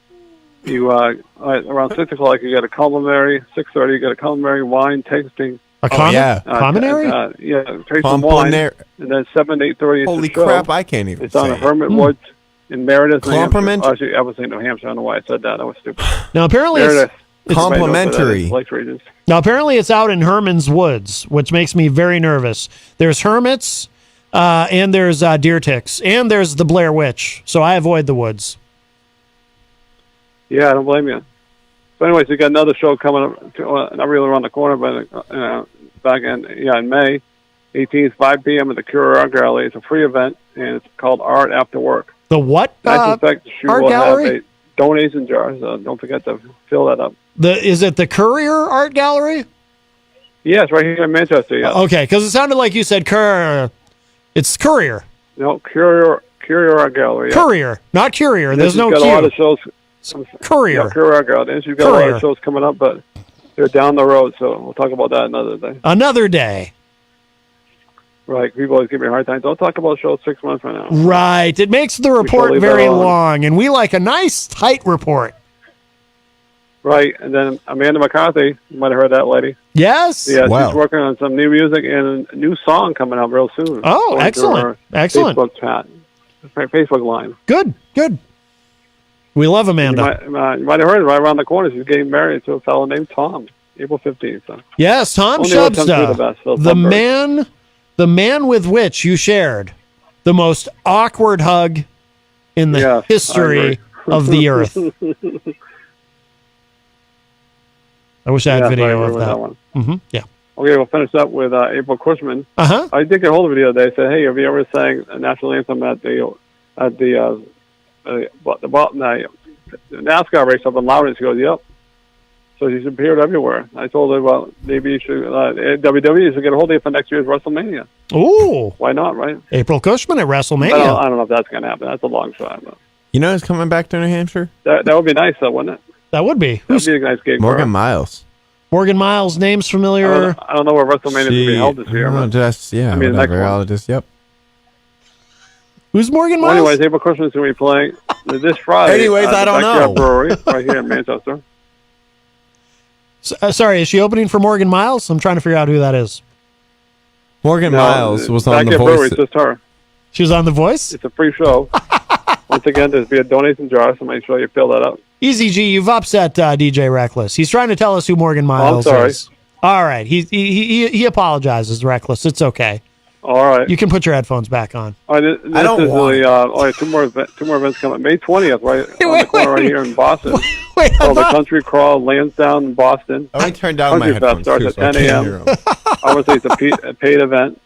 you around 6 o'clock you get a complimentary. 6:30 you get a complimentary wine tasting. Commentary? Yeah, taste some wine. Complimentary. And then 7 to 8:30 is Holy the show. crap, I can't even It's on say the it. Hermit Woods in Meredith. New Hampshire. Complimentary? Actually, I was in New Hampshire. I don't know why I said that. That was stupid. Now apparently Meredith. it's complimentary. Lakes Regions. Now apparently it's out in Herman's Woods, which makes me very nervous. There's hermits, and there's deer ticks, and there's the Blair Witch. So I avoid the woods. Yeah, I don't blame you. So anyways, we got another show coming up, not really around the corner, but back in May 18th, 5 p.m. at the Cure Art Gallery. It's a free event, and it's called Art After Work. The what? I suspect she Art will Gallery? have a donation jar, so don't forget to fill that up. Is it the Courier Art Gallery? Yes, right here in Manchester, yeah. Okay, because it sounded like you said Courier. It's Courier. No, Cure Art Gallery. Yeah. Courier, not Courier. And There's she's no got a lot Q. of shows. Courier. Yeah, Cure Art Gallery. And she's got a lot Courier. of shows coming up, but they're down the road, so we'll talk about that another day. Another day. Right, people always give me a hard time. Don't talk about shows 6 months from now. Right. It makes the report leave very that on. long, and we like a nice, tight report. Right, and then Amanda McCarthy, you might have heard that lady. Yes. Yeah, Wow. she's working on some new music and a new song coming out real soon. Oh, Going through excellent. her Excellent. Facebook line. Good. We love Amanda. You might have heard it right around the corner. She's getting married to a fellow named Tom, April 15th. So. Yes, Tom Only what comes through the Shubsta, best, Phil the Blumberg. man with which you shared the most awkward hug in the Yes, history I of the earth. I wish I had Yes, video I agree of with that. that one. Mm-hmm. Yeah. Okay, we'll finish up with April Cushman. Uh-huh. I did get a hold of her the other day. I said, hey, have you ever sang a national anthem at the NASCAR race up in Loudon? She goes, yep. So she's appeared everywhere. I told her, well, maybe you should, WWE should get a hold of you for next year's WrestleMania. Ooh. Why not, right? April Cushman at WrestleMania. I don't know if that's going to happen. That's a long shot. But You know who's coming back to New Hampshire? that would be nice, though, wouldn't it? That would be. That would be a nice gig. for Morgan her. Miles. Morgan Miles, name's familiar. I don't know where WrestleMania is going to be held this year. Oh, But, just, yeah, I mean, the next whatever. one. I'll just, yep. Who's Morgan Well, Miles? anyways, April Cushman's going to be playing this Friday. Anyways, at I the don't Backyard know. Brewery right here in Manchester. Sorry, is she opening for Morgan Miles? I'm trying to figure out who that is. Morgan No, Miles was on The Backyard Brewery, Voice. it's just her. She was on The Voice? It's a free show. Once again, there's be a donation jar, so make sure you fill that up. Easy G, you've upset DJ Reckless. He's trying to tell us who Morgan Miles sorry. is. All right, he apologizes, Reckless. It's okay. All right. You can put your headphones back on. All right, this I don't is want really, two more events coming. May 20th, right on the corner right here in Boston. Wait, called the Country Crawl Lansdowne in Boston. I turned down my Country Fest headphones, starts too, at so I 10 can't a.m. hear 'em. Obviously, it's a paid event.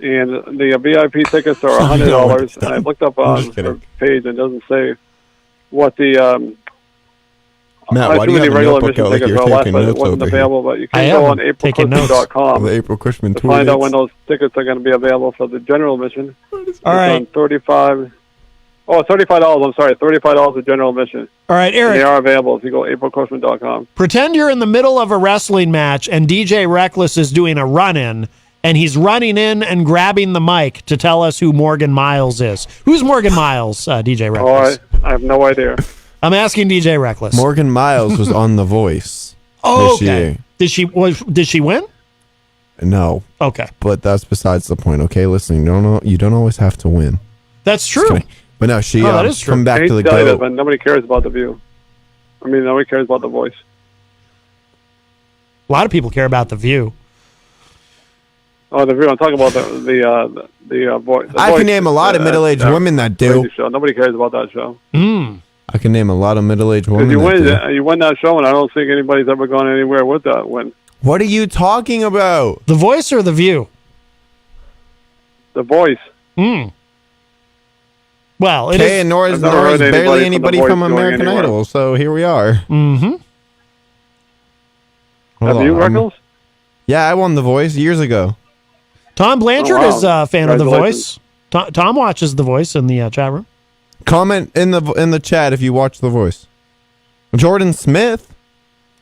And the VIP tickets are $100. And I looked up on just the kidding. page and it doesn't say what the Matt, I why do you assume have the a regular notebook admission out like tickets you're are less, taking but it notes wasn't over here? available. But you I can am go on taking notes. aprilcushman.com The April Cushman to tour find out dates. when those tickets are going to be available for the general admission. All right. It's on $35. I'm sorry, $35 for general admission. All right, And they Eric, are available if you go aprilcushman.com. pretend you're in the middle of a wrestling match and DJ Reckless is doing a run-in, and he's running in and grabbing the mic to tell us who Morgan Miles is. Who's Morgan Miles, DJ Reckless? All right, I have no idea. I'm asking DJ Reckless. Morgan Miles was on The Voice Oh, this okay. year. Did she win? No, Okay. but that's besides the point. Okay, listen, you don't always have to win. That's Just true. kidding. But no, she Oh, that is true. come I back hate to the tell you that, go. but nobody cares about the view. I mean, nobody cares about the voice. A lot of people care about the view. Oh, the I'm talking about the voice. I can name a lot of middle-aged women that do. Show. Nobody cares about that show. I can name a lot of middle-aged women. You that do. you win that show, and I don't think anybody's ever gone anywhere with that win. What are you talking about? The Voice or The View? The Voice. Well, it okay, is. and nor is barely anybody from American Idol, so here we are. Mm-hmm. Have you, Reckles? Yeah, I won The Voice years ago. Tom Blanchard is a fan of The Voice. Tom watches The Voice in the chat room. Comment in the chat if you watch The Voice. Jordan Smith.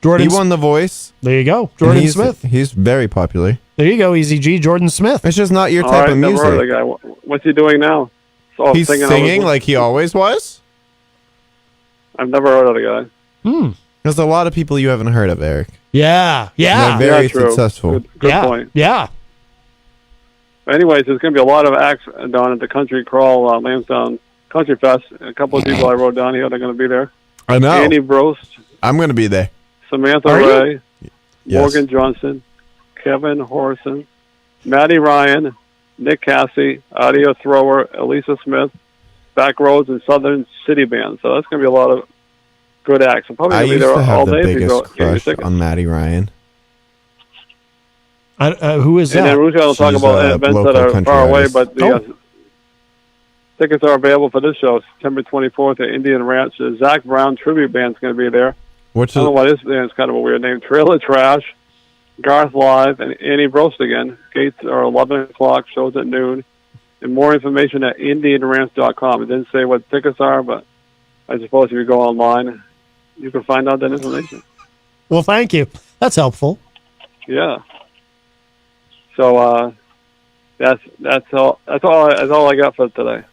He won The Voice. There you go. Jordan Smith. He's very popular. There you go, Easy G. Jordan Smith. It's just not your type of music. Never heard of the guy. What's he doing now? He's singing like he always was? I've never heard of the guy. There's a lot of people you haven't heard of, Eric. Yeah. They're very successful. Good point. Yeah. Anyways, there's going to be a lot of acts down at the Country Crawl Lansdowne Country Fest. A couple of people I wrote down here, they're going to be there. I know. Andy Brost. I'm going to be there. Samantha Ray. Morgan Johnson. Kevin Horson. Maddie Ryan. Nick Cassie. Audio Thrower. Elisa Smith. Backroads and Southern City Band. So that's going to be a lot of good acts. I'm probably I going to be used there to all have the day. biggest crush on Maddie Ryan. Who is that? And then we're going to talk about events that are far away, but the tickets are available for this show, September 24th at Indian Ranch. The Zach Brown Tribute Band is going to be there. I don't know what his band is, kind of a weird name. Trailer Trash, Garth Live, and Annie Brost again. Gates are 11 o'clock, shows at noon. And more information at IndianRanch.com. It didn't say what tickets are, but I suppose if you go online, you can find out that information. Well, thank you. That's helpful. Yeah. So that's all I got for today.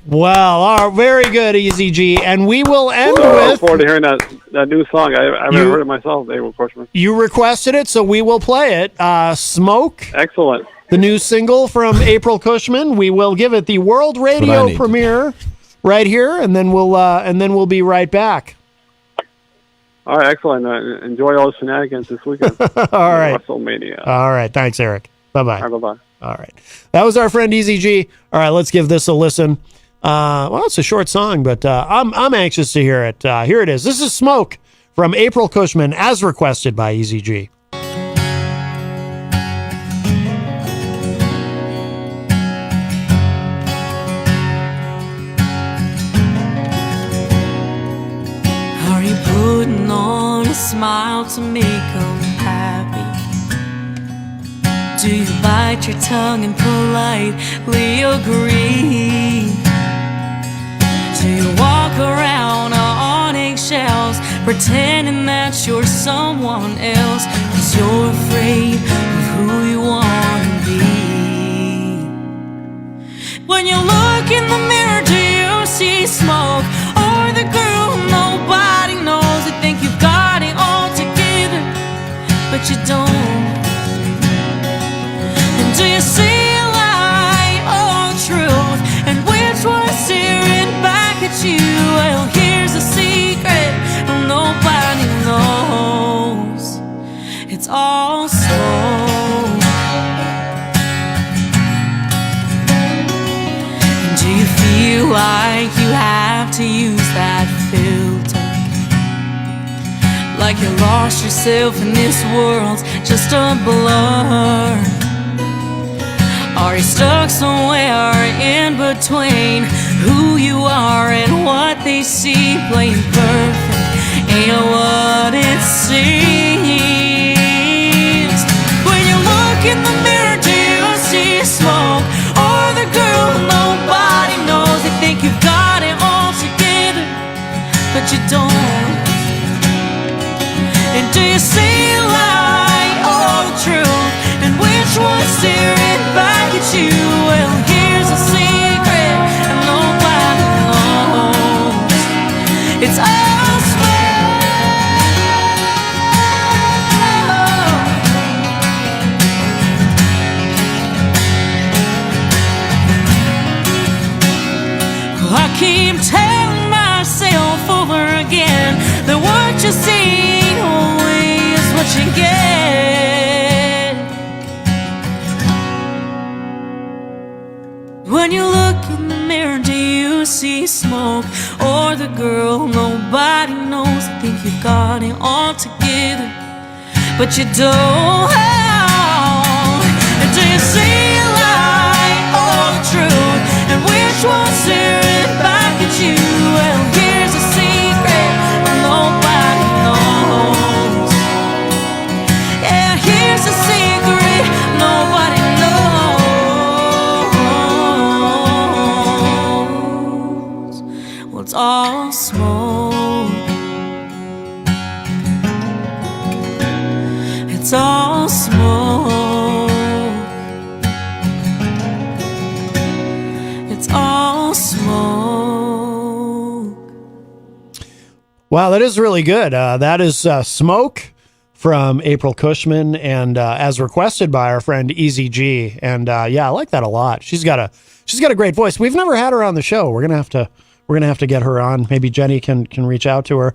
Well, very good, Easy G. And we will end I with. look forward to hearing that new song. I haven't heard it myself, Dave Bushman. You requested it, so we will play it. Smoke. Excellent. The new single from April Cushman. We will give it the world radio premiere right here, and then we'll be right back. All right, excellent. Enjoy all the shenanigans this weekend. All right. WrestleMania. All right. Thanks, Eric. Bye-bye. All right, bye-bye. All right. That was our friend Easy G. All right, let's give this a listen. Well, it's a short song, but I'm anxious to hear it. Here it is. This is Smoke from April Cushman, as requested by Easy G. Are you putting on a smile to make them happy? Do you bite your tongue and politely agree? Do you walk around on eggshells pretending that you're someone else? 'Cause you're afraid of who you want to be. When you look in the mirror, do you see smoke? Or the girl nobody knows? You think you've got it all together, but you don't. And do you see a lie or truth? And which one's staring back at you? Well, here's a secret nobody knows. It's all smoke. And do you feel like you have to use that filter? Like you lost yourself in this world's just a blur? Are you stuck somewhere in between who you are and what they see? Playing perfect ain't what it seems. When you look in the mirror, do you see smoke? Or the girl nobody knows? They think you've got it all together, but you don't. And do you see a lie or truth? And which one's staring back at you? Well, here's a secret and nobody knows. It's all smoke. I keep telling myself over again that what you see ain't always smoke, or the girl nobody knows. I think you got it all together, but you don't. Do you see a light or the truth, and which one's staring back at you? Well, here's a secret nobody knows. Yeah, here's a secret nobody knows. Well, it's all smoke. It's all smoke. It's all smoke. Wow, that is really good. That is Smoke from April Cushman, and as requested by our friend Easy G. And yeah, I like that a lot. She's got a great voice. We've never had her on the show. We're gonna have to get her on. Maybe Jenny can reach out to her.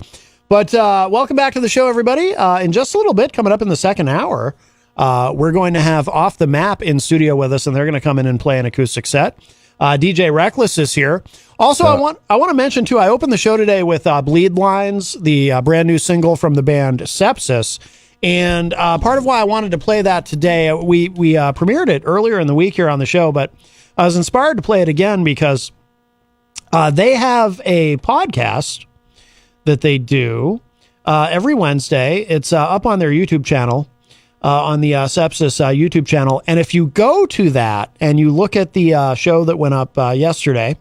But welcome back to the show, everybody. In just a little bit, coming up in the second hour, we're going to have Off the Map in studio with us, and they're going to come in and play an acoustic set. DJ Reckless is here. Also, I want to mention, too, I opened the show today with Bleed Lines, the brand new single from the band Sepsis. And part of why I wanted to play that today, we premiered it earlier in the week here on the show, but I was inspired to play it again because they have a podcast that they do every Wednesday. It's up on their YouTube channel. On the Sepsis YouTube channel. And if you go to that and you look at the show that went up yesterday,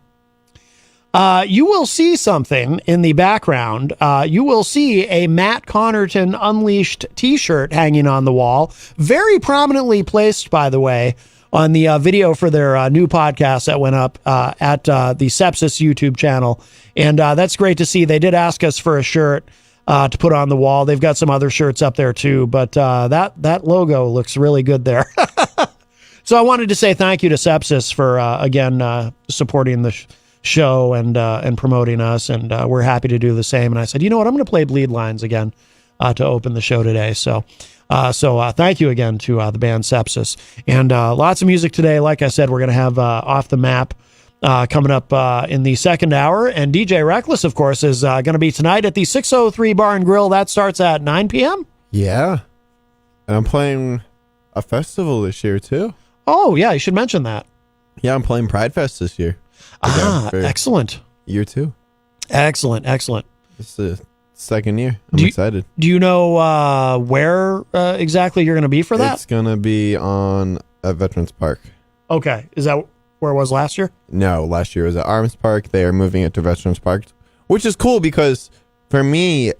you will see something in the background. You will see a Matt Connerton Unleashed t-shirt hanging on the wall, very prominently placed, by the way, on the video for their new podcast that went up at the Sepsis YouTube channel. And that's great to see. They did ask us for a shirt to put on the wall. They've got some other shirts up there too, but that logo looks really good there. So I wanted to say thank you to Sepsis for again supporting the show and promoting us, and we're happy to do the same. And I said, you know what, I'm going to play Bleed Lines again to open the show today. So thank you again to the band Sepsis, and lots of music today. Like I said, we're going to have Off the Map coming up in the second hour. And DJ Reckless, of course, is going to be tonight at the 603 Bar and Grill. That starts at 9 p.m. Yeah. And I'm playing a festival this year, too. Oh, yeah, you should mention that. Yeah, I'm playing Pride Fest this year. Excellent. Year 2. Excellent. It's the second year. I'm excited. Do you know where exactly you're going to be for that? It's going to be at Veterans Park. Okay. Is that where it was last year? No, last year was at Arms Park. They are moving it to Veterans Park, which is cool because for me,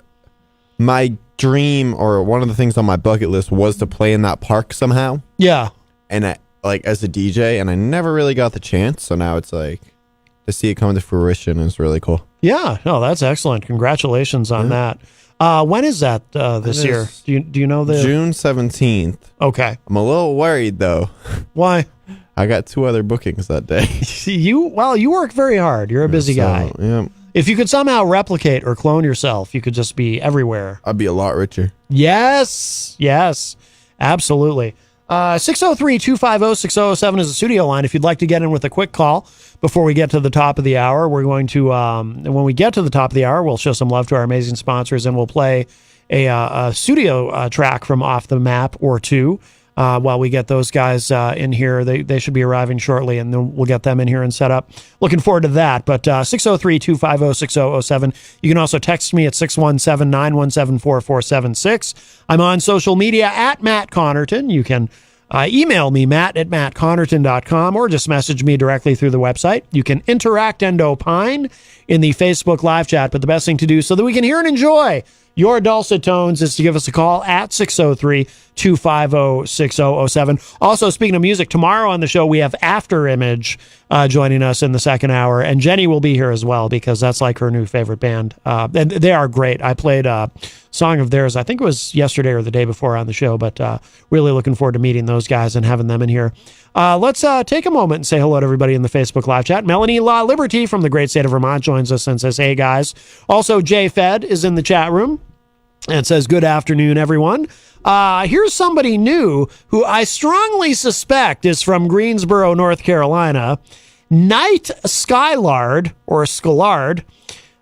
my dream or one of the things on my bucket list was to play in that park somehow. Yeah. And as a DJ, and I never really got the chance. So now it's like to see it come to fruition is really cool. Yeah. No, that's excellent. Congratulations on that. When is that this year? Do you know the June 17th? Okay. I'm a little worried though. Why? I got 2 other bookings that day. You work very hard. You're a busy guy. Yeah. If you could somehow replicate or clone yourself, you could just be everywhere. I'd be a lot richer. Yes, absolutely. 603-250-6007 is the studio line. If you'd like to get in with a quick call before we get to the top of the hour, we're going to, when we get to the top of the hour, we'll show some love to our amazing sponsors, and we'll play a studio track from Off the Map or two. While we get those guys in here. They should be arriving shortly, and then we'll get them in here and set up. Looking forward to that. But 603-250-6007. You can also text me at 617-917-4476. I'm on social media at Matt Connerton. You can email me, matt@mattconnerton.com, or just message me directly through the website. You can interact and opine in the Facebook live chat, but the best thing to do so that we can hear and enjoy your dulcet tones is to give us a call at 603-250-6007. Also, speaking of music, tomorrow on the show, we have After Image joining us in the second hour. And Jenny will be here as well because that's like her new favorite band. And they are great. I played a song of theirs, I think it was yesterday or the day before on the show, but really looking forward to meeting those guys and having them in here. Let's take a moment and say hello to everybody in the Facebook live chat. Melanie La Liberty from the great state of Vermont joins us and says, hey, guys. Also, Jay Fed is in the chat room and says, good afternoon, everyone. Here's somebody new who I strongly suspect is from Greensboro, North Carolina. Knight Skylard, or Skylard,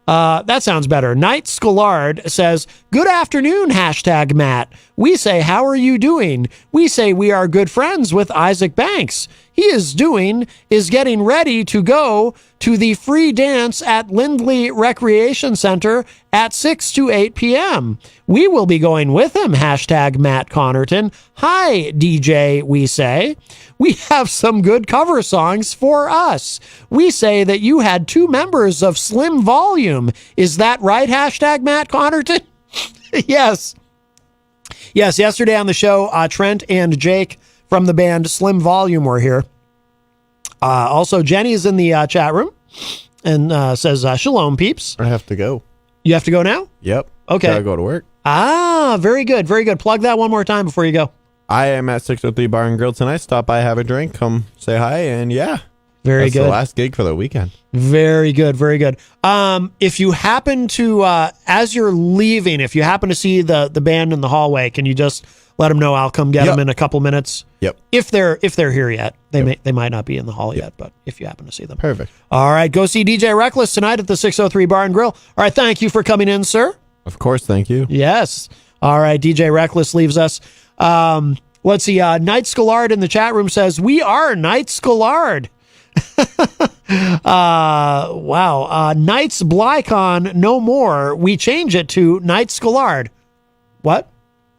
that sounds better. Knight Skylard says, "Good afternoon, hashtag Matt. We say, how are you doing? We say we are good friends with Isaac Banks. He is getting ready to go to the free dance at Lindley Recreation Center at 6 to 8 p.m. We will be going with him, hashtag Matt Connerton. Hi, DJ, we say. We have some good cover songs for us. We say that you had 2 members of Slim Volume. Is that right, hashtag Matt Connerton?" Yes. Yes, yesterday on the show, Trent and Jake from the band Slim Volume were here. Also, Jenny is in the chat room and says, "Shalom, peeps." I have to go. You have to go now? Yep. Okay. Gotta go to work. Very good. Very good. Plug that one more time before you go. I am at 603 Bar and Grill tonight. Stop by, have a drink, come say hi, and yeah. Very good. That's the last gig for the weekend. Very good. Very good. If you happen to, as you're leaving, if you happen to see the band in the hallway, can you just let them know? I'll come get them in a couple minutes. Yep. If they're here yet, they might not be in the hall yet, but if you happen to see them. Perfect. All right. Go see DJ Reckless tonight at the 603 Bar and Grill. All right. Thank you for coming in, sir. Of course. Thank you. Yes. All right. DJ Reckless leaves us. Let's see. Knight Skylard in the chat room says, "We are Knight Skylard." Wow. Knights Blycon no more. We change it to Knight Skylard. What?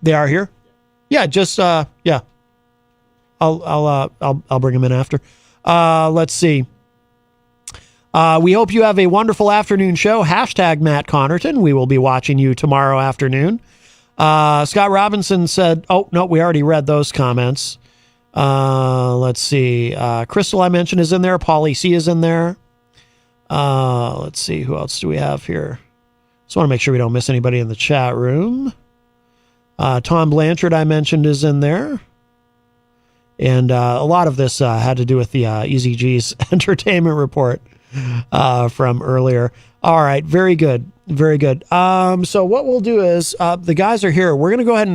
They are here? Yeah, just yeah. I'll bring them in after. Let's see. We hope you have a wonderful afternoon show. Hashtag Matt Connerton. We will be watching you tomorrow afternoon. Scott Robinson said, "Oh no, we already read those comments." Let's see. Crystal, I mentioned, is in there. Paulie C is in there. Let's see. Who else do we have here? Just want to make sure we don't miss anybody in the chat room. Tom Blanchard, I mentioned, is in there. And a lot of this had to do with the Easy G's entertainment report from earlier. All right. Very good. Very good. So what we'll do is the guys are here. We're going to go ahead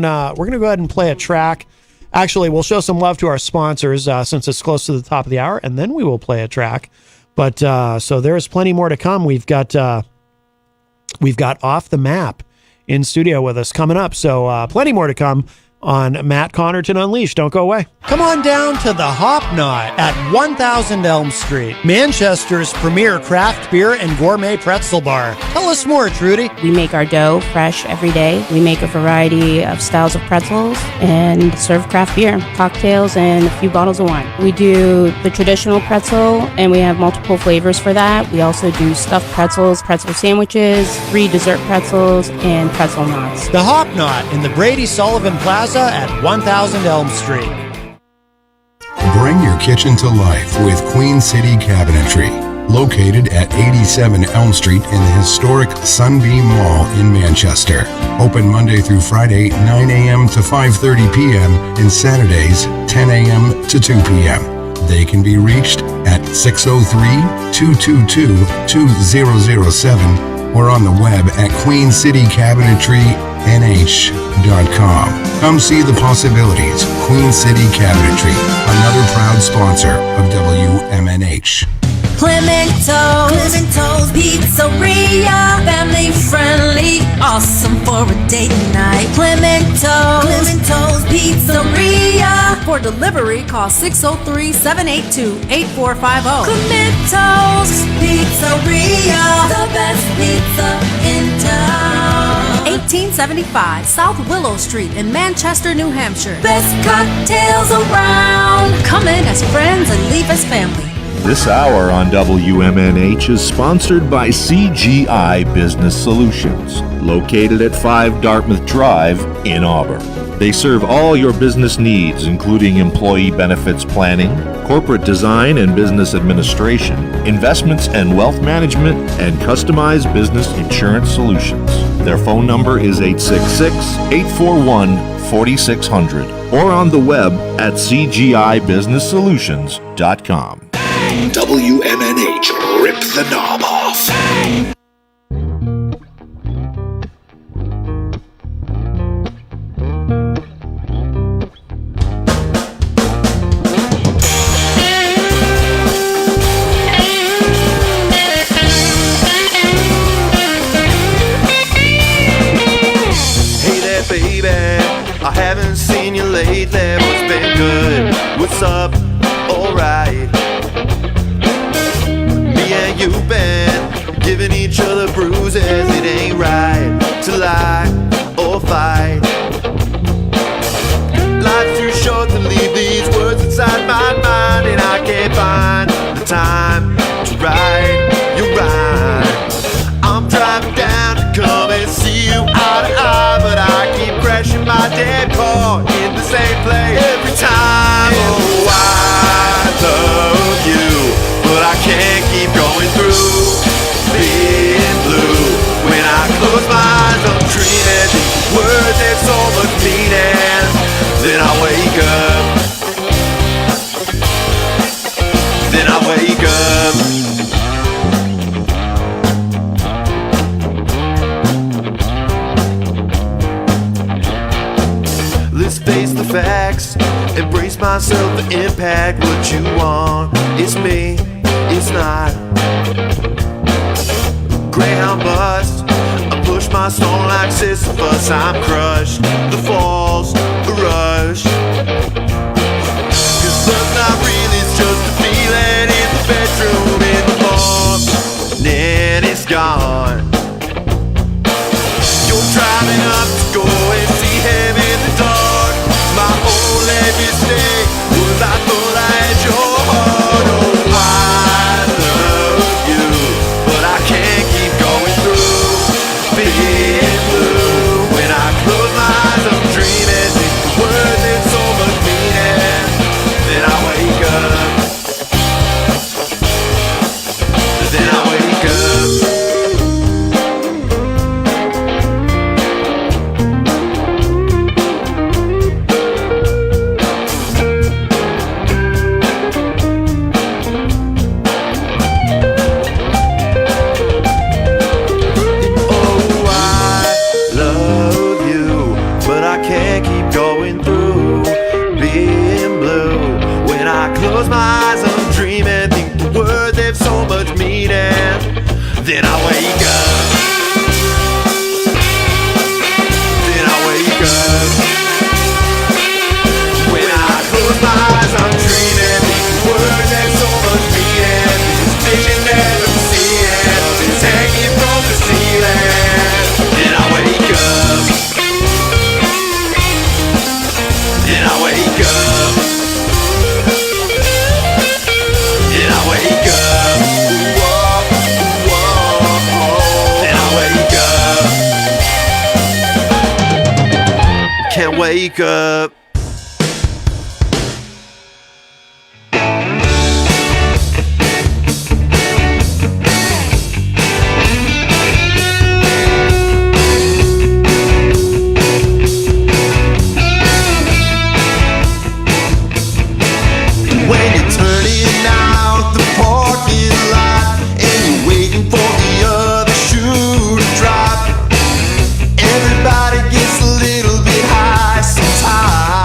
and play a track. Actually, we'll show some love to our sponsors since it's close to the top of the hour, and then we will play a track. But so there's plenty more to come. We've got Off the Map in studio with us coming up. So plenty more to come on Matt Connerton Unleashed. Don't go away. Come on down to the Hop Knot at 1000 Elm Street, Manchester's premier craft beer and gourmet pretzel bar. Tell us more, Trudy. We make our dough fresh every day. We make a variety of styles of pretzels and serve craft beer, cocktails, and a few bottles of wine. We do the traditional pretzel, and we have multiple flavors for that. We also do stuffed pretzels, pretzel sandwiches, 3 dessert pretzels, and pretzel knots. The Hop Knot in the Brady Sullivan Plaza at 1000 Elm Street. Bring your kitchen to life with Queen City Cabinetry, located at 87 Elm Street in the historic Sunbeam Mall in Manchester. Open Monday through Friday, 9 a.m. to 5:30 p.m. and Saturdays, 10 a.m. to 2 p.m. They can be reached at 603-222-2007 or on the web at queencitycabinetrynh.com. Come see the possibilities. Queen City Cabinetry, another proud sponsor of WMNH. Clemento's Pizzeria, family friendly, awesome for a date night. Clemento's Pizzeria. For delivery, call 603-782-8450. Clemento's Pizzeria, the best pizza in town. 1875 South Willow Street in Manchester, New Hampshire. Best cocktails around. Come in as friends and leave as family. This hour on WMNH is sponsored by CGI Business Solutions, located at 5 Dartmouth Drive in Auburn. They serve all your business needs, including employee benefits planning, corporate design and business administration, investments and wealth management, and customized business insurance solutions. Their phone number is 866-841-4600 or on the web at cgibusinesssolutions.com. WMNH, rip the knob off. good? What's up? Alright. Me and you been giving each other bruises. It ain't right to lie or fight. Life's too short to leave these words inside my mind, and I can't find the time to write your rhyme. I'm driving down to come and see you eye to eye, but I keep crashing my damn car in the same place every time. Oh, I love you, but I can't keep going through being blue. When I close my eyes, I'm dreaming these words have so much meaning. Then I wake up. Then I wake up. Let's face the facts, embrace myself, the impact. What you want, it's me, it's not. Greyhound bus, I push my stone like Sisyphus. I'm crushed, the falls, the rush. Cause love's not real, it's just a feeling in the bedroom in the morning, it's gone. You're driving up to go and see him in the dark. My only mistake was I thought I had your heart. Oh, I love you, but I can't keep going through being blue. When I close my eyes, I'm dreaming these words in so much meaning. Then I wake up. Then I wake up. Close my eyes, I'm dreaming, think the words have so much meaning. Then I wake up. Then I wake up. When I close my eyes, I'm dreaming, think the words have so much meaning. This vision that I'm seeing is hanging from the ceiling. Then I wake up. Then I wake up. Then I wake up. Whoa, whoa. Then I wake up. Can't wake up. Everybody gets a little bit high sometimes.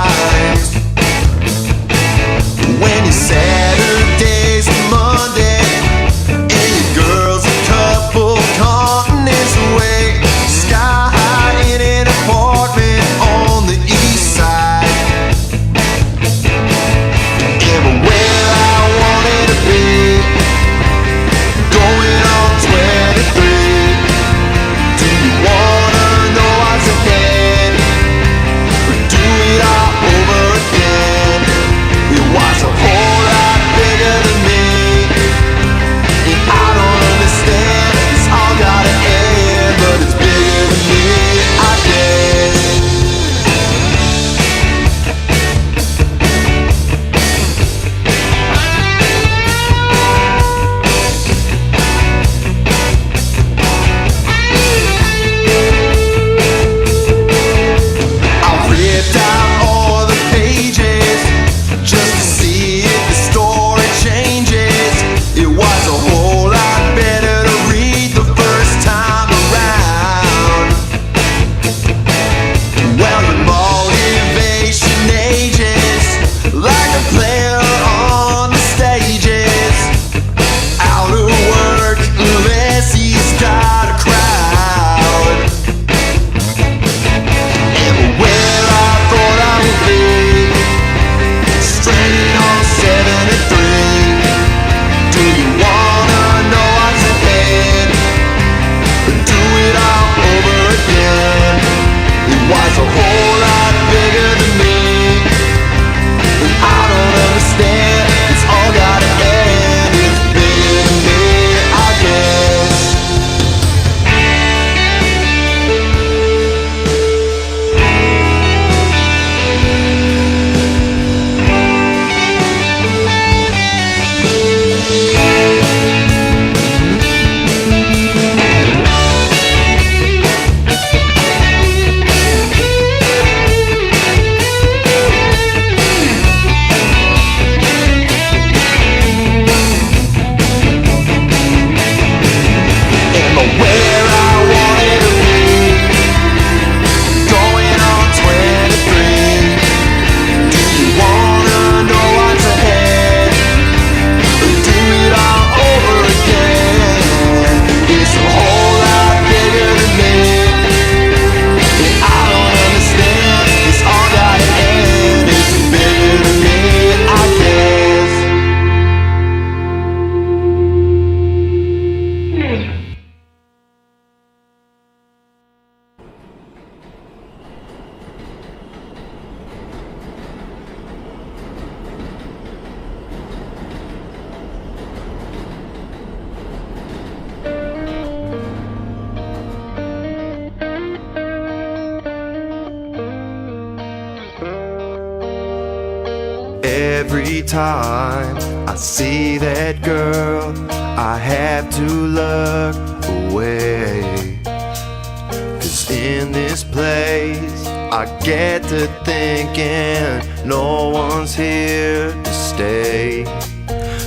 Every time I see that girl, I have to look away. 'Cause in this place, I get to thinking no one's here to stay.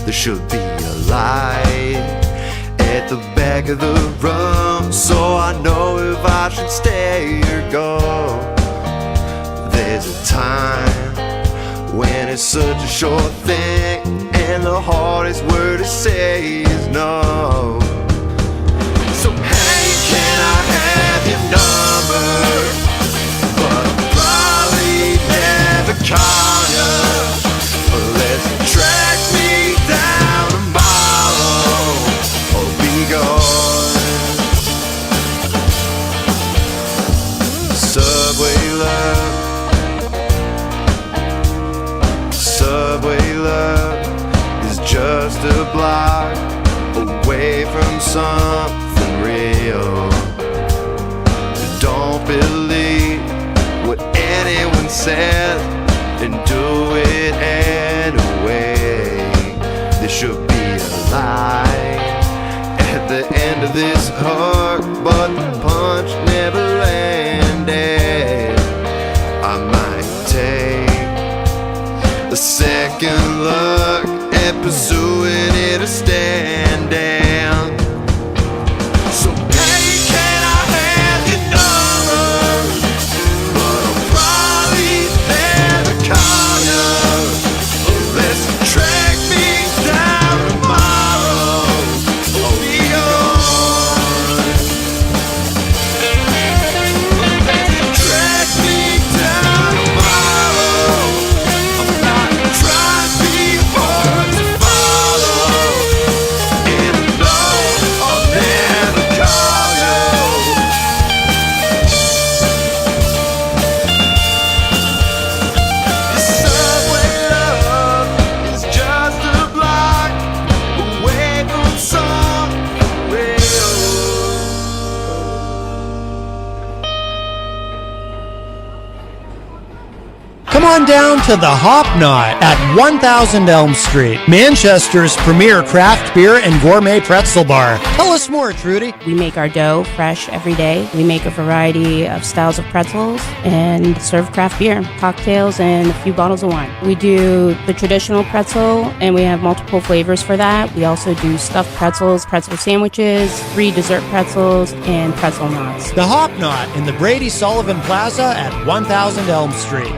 There should be a light at the back of the room, so I know if I should stay or go. There's a time when it's such a short thing, and the hardest word to say is no. So hey, can I have your number? But I'll probably never call you unless you track me down tomorrow or be gone. Subway love, subway love is just a block away from something real. Don't believe what anyone says and do it anyway. There should be a light at the end of this hook, but the punch never landed. I might take a second look at pursuing it or standing. So hey, can I have your number? But I'll probably never call you unless you track me down tomorrow or be gone. Unless you track me down tomorrow, I'm not trying to be hard to follow. And no, I'll never call you. The subway love is just a block away from something real. Come on down to the Hop Knot at 1000 Elm Street, Manchester's premier craft beer and gourmet pretzel bar. Tell us more, Trudy. We make our dough fresh every day. We make a variety of styles of pretzels and serve craft beer, cocktails, and a few bottles of wine. We do the traditional pretzel, and we have multiple flavors for that. We also do stuffed pretzels, pretzel sandwiches, free dessert pretzels, and pretzel knots. The Hop Knot in the Brady Sullivan Plaza at 1000 Elm Street.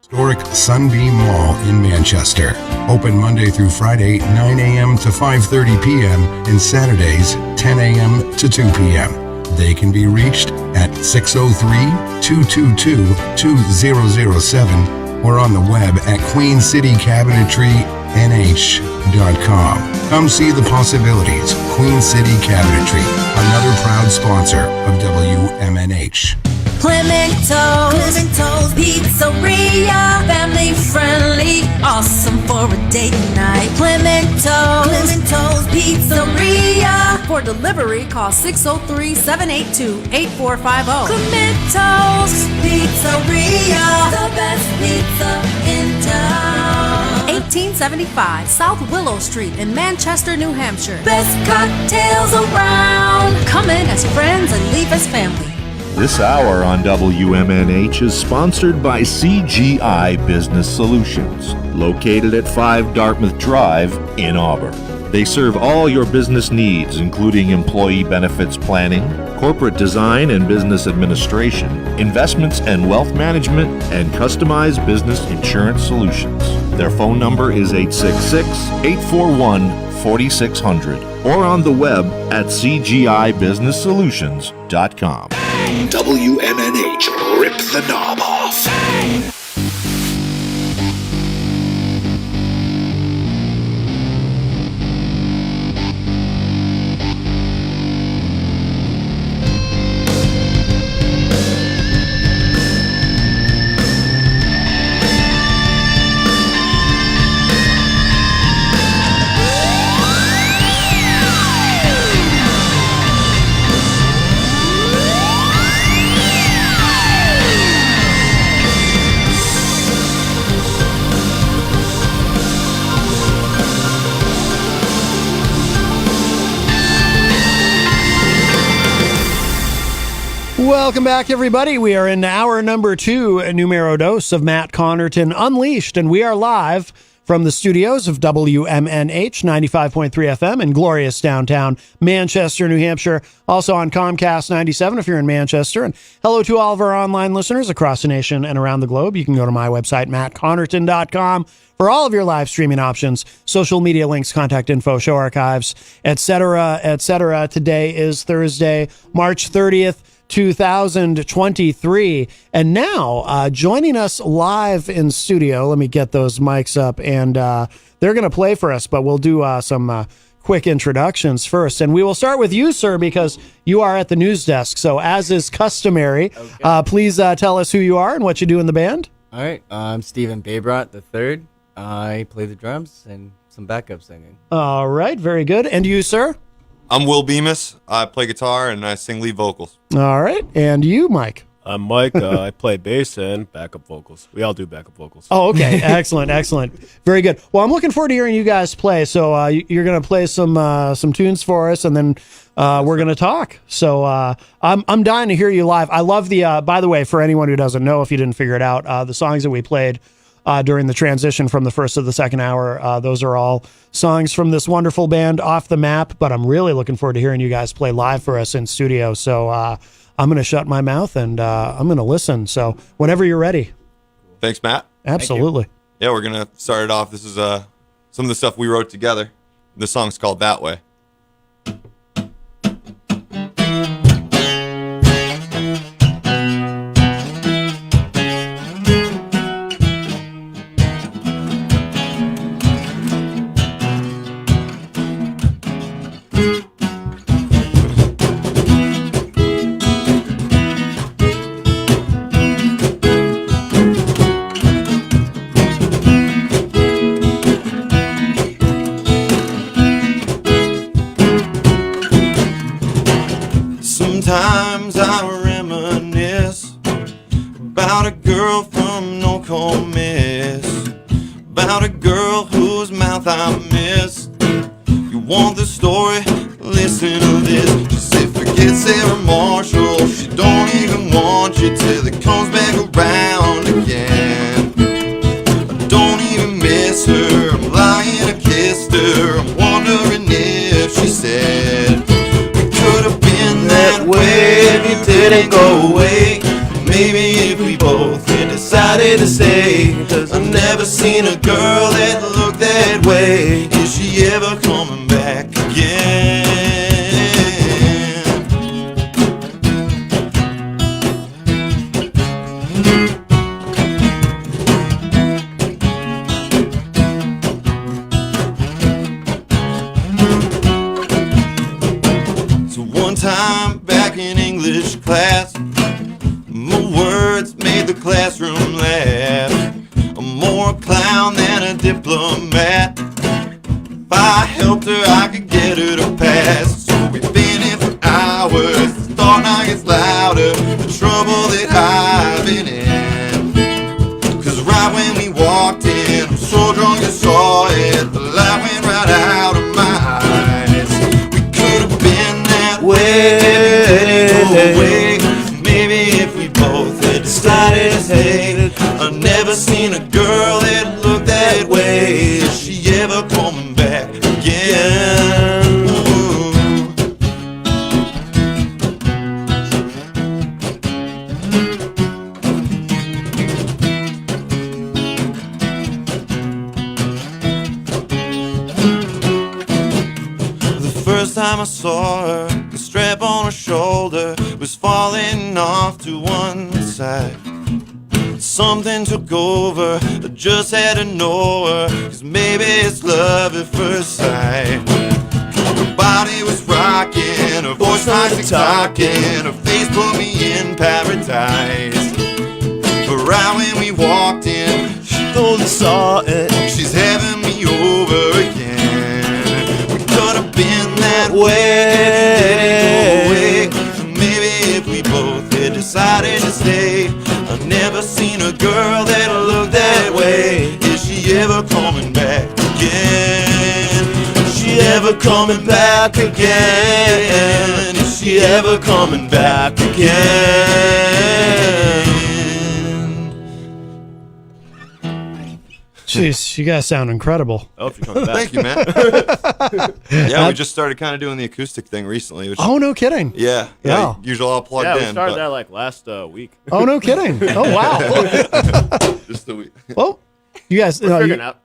Historic Sunbeam Mall in Manchester. Open Monday through Friday, 9 a.m. to 5:30 p.m. and Saturdays, 10 a.m. to 2 p.m. They can be reached at 603-222-2007 or on the web at QueenCityCabinetryNH.com. Come see the possibilities. Queen City Cabinetry, another proud sponsor of WMNH. Clemento's Pizzeria, family friendly, awesome for a date night. Clemento's Pizzeria. For delivery, call 603-782-8450. Clemento's Pizzeria, the best pizza in town. 1875 South Willow Street in Manchester, New Hampshire. Best cocktails around. Come in as friends and leave as family. This hour on WMNH is sponsored by CGI Business Solutions, located at 5 Dartmouth Drive in Auburn. They serve all your business needs, including employee benefits planning, corporate design and business administration, investments and wealth management, and customized business insurance solutions. Their phone number is 866-841-4600 or on the web at cgibusinesssolutions.com. WMNH, rip the knob off. Welcome back, everybody. We are in hour number 2, numero dos of Matt Connerton Unleashed, and we are live from the studios of WMNH 95.3 FM in glorious downtown Manchester, New Hampshire. Also on Comcast 97 if you're in Manchester. And hello to all of our online listeners across the nation and around the globe. You can go to my website, mattconnerton.com, for all of your live streaming options, social media links, contact info, show archives, etc., etc. Today is Thursday, March 30th. 2023. And now, joining us live in studio, let me get those mics up, and they're going to play for us, but we'll do some quick introductions first. And we will start with you, sir, because you are at the news desk. So as is customary, please tell us who you are and what you do in the band. All right. I'm Stephen Babrot III. I play the drums and some backup singing. All right. Very good. And you, sir? I'm Will Bemis. I play guitar and I sing lead vocals. All right. And you, Mike? I'm Mike. I play bass and backup vocals. We all do backup vocals. Oh, okay. Excellent. Excellent. Very good. Well, I'm looking forward to hearing you guys play. So you're going to play some tunes for us, and then we're going to talk. So I'm dying to hear you live. I love the, by the way, for anyone who doesn't know, if you didn't figure it out, the songs that we played during the transition from the first to the second hour, those are all songs from this wonderful band, Off the Map. But I'm really looking forward to hearing you guys play live for us in studio. So I'm going to shut my mouth and I'm going to listen. So whenever you're ready. Thanks, Matt. Absolutely. Yeah, we're going to start it off. This is some of the stuff we wrote together. This song's called That Way. Sometimes I reminisce about a girl from Nokomis, about a girl whose mouth I miss. You want the story? Listen to this. She said forget Sarah Marshall, she don't even want you till it comes back around again. I don't even miss her, I'm lying, I kissed her. I'm wondering if she said that way if you didn't go away. Maybe if we both had decided to stay. Cause I've never seen a girl that looked that way. Is she ever coming back again? So one time back in English class, my words made the classroom laugh. I'm more a clown than a diplomat. If I helped her, I could get her to pass. So we've been in for hours. The thought now gets louder. The trouble that I've been in. Cause right when we walked in, I'm so drunk I saw it. The light went right out of my eyes. We could have been that way. Maybe if we both had decided to stay. I've never seen a girl that looked that way. Is she ever coming back again? The first time I saw her, the strap on her shoulder was falling off to one side. Something took over, I just had to know her. Cause maybe it's love at first sight. Her body was rocking, her voice nice and talking. Her face put me in paradise. But right when we walked in, she only saw it. She's having me over again. We could have been that way. Maybe if we both had decided to stay. I've never seen a girl that looked that way. Is she ever coming back again? Is she ever coming back again? Is she you ever coming back again. Jeez, you guys sound incredible. Oh, if you're coming back. Thank you, man. Yeah, we just started kind of doing the acoustic thing recently. Which, Oh, no kidding. Yeah. Yeah. Usually all plugged Yeah, we in. started but that like last week. Oh, no kidding. Oh, wow. just the week. Well, you guys. We're figuring it out.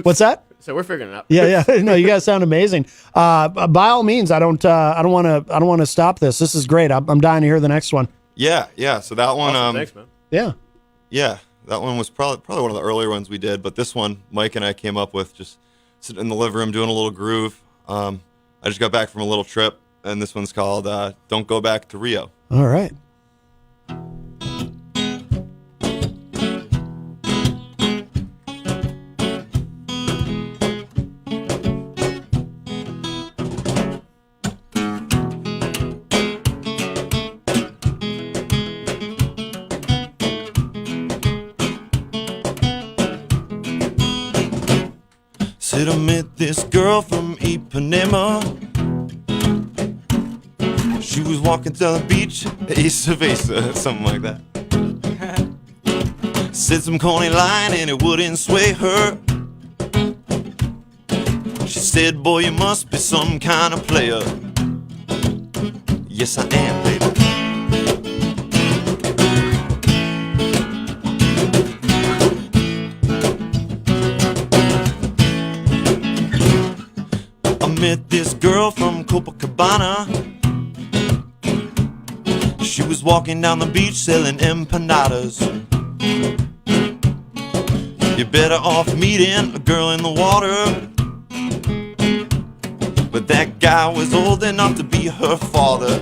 What's that? So we're figuring it out. Yeah. No, you guys sound amazing. By all means, I don't want to stop this. This is great. I'm dying to hear the next one. Yeah. So that one. Awesome. Thanks, man. Yeah. Yeah, that one was probably one of the earlier ones we did. But this one, Mike and I came up with just sitting in the living room doing a little groove. I just got back from a little trip, and this one's called "Don't Go Back to Rio." All right. Said I met this girl from Ipanema. She was walking down the beach, Ace of Ace, something like that. Said some corny line and it wouldn't sway her. She said, boy, you must be some kind of player. Yes, I am, baby. Met this girl from Copacabana. She was walking down the beach selling empanadas. You're better off meeting a girl in the water. But that guy was old enough to be her father.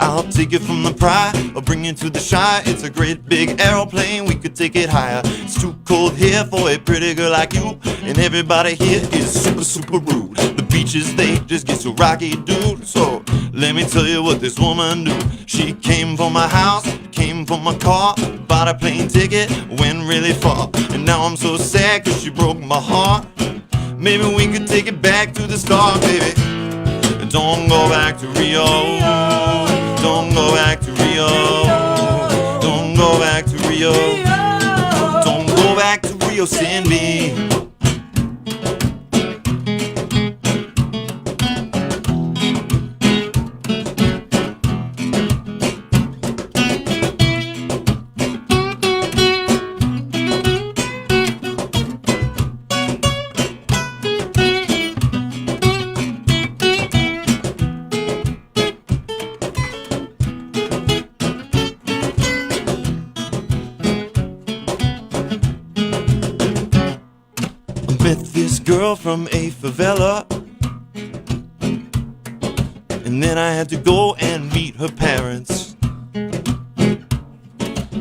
I'll take it from the pride, I'll bring you to the shy. It's a great big aeroplane, we could take it higher. It's too cold here for a pretty girl like you, and everybody here is super, super rude. The beaches, they just get so rocky, dude. So let me tell you what this woman do. She came from my house, came from my car, bought a plane ticket, went really far. And now I'm so sad cause she broke my heart. Maybe we could take it back to the start, baby. Don't go back to Rio. Don't go back to Rio. Don't go back to Rio. Don't go back to Rio, send me. Met this girl from a favela, and then I had to go and meet her parents.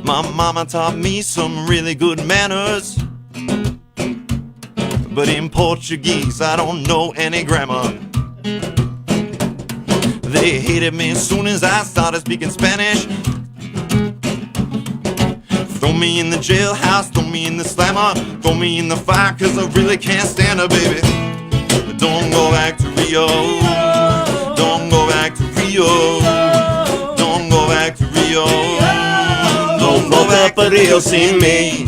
My mama taught me some really good manners, but in Portuguese I don't know any grammar. They hated me as soon as I started speaking Spanish. Throw me in the jailhouse, throw me in the slammer, throw me in the fire, cause I really can't stand her, baby. Don't go back to Rio. Don't go back to Rio. Don't go back to Rio. Don't go back to Rio sin me.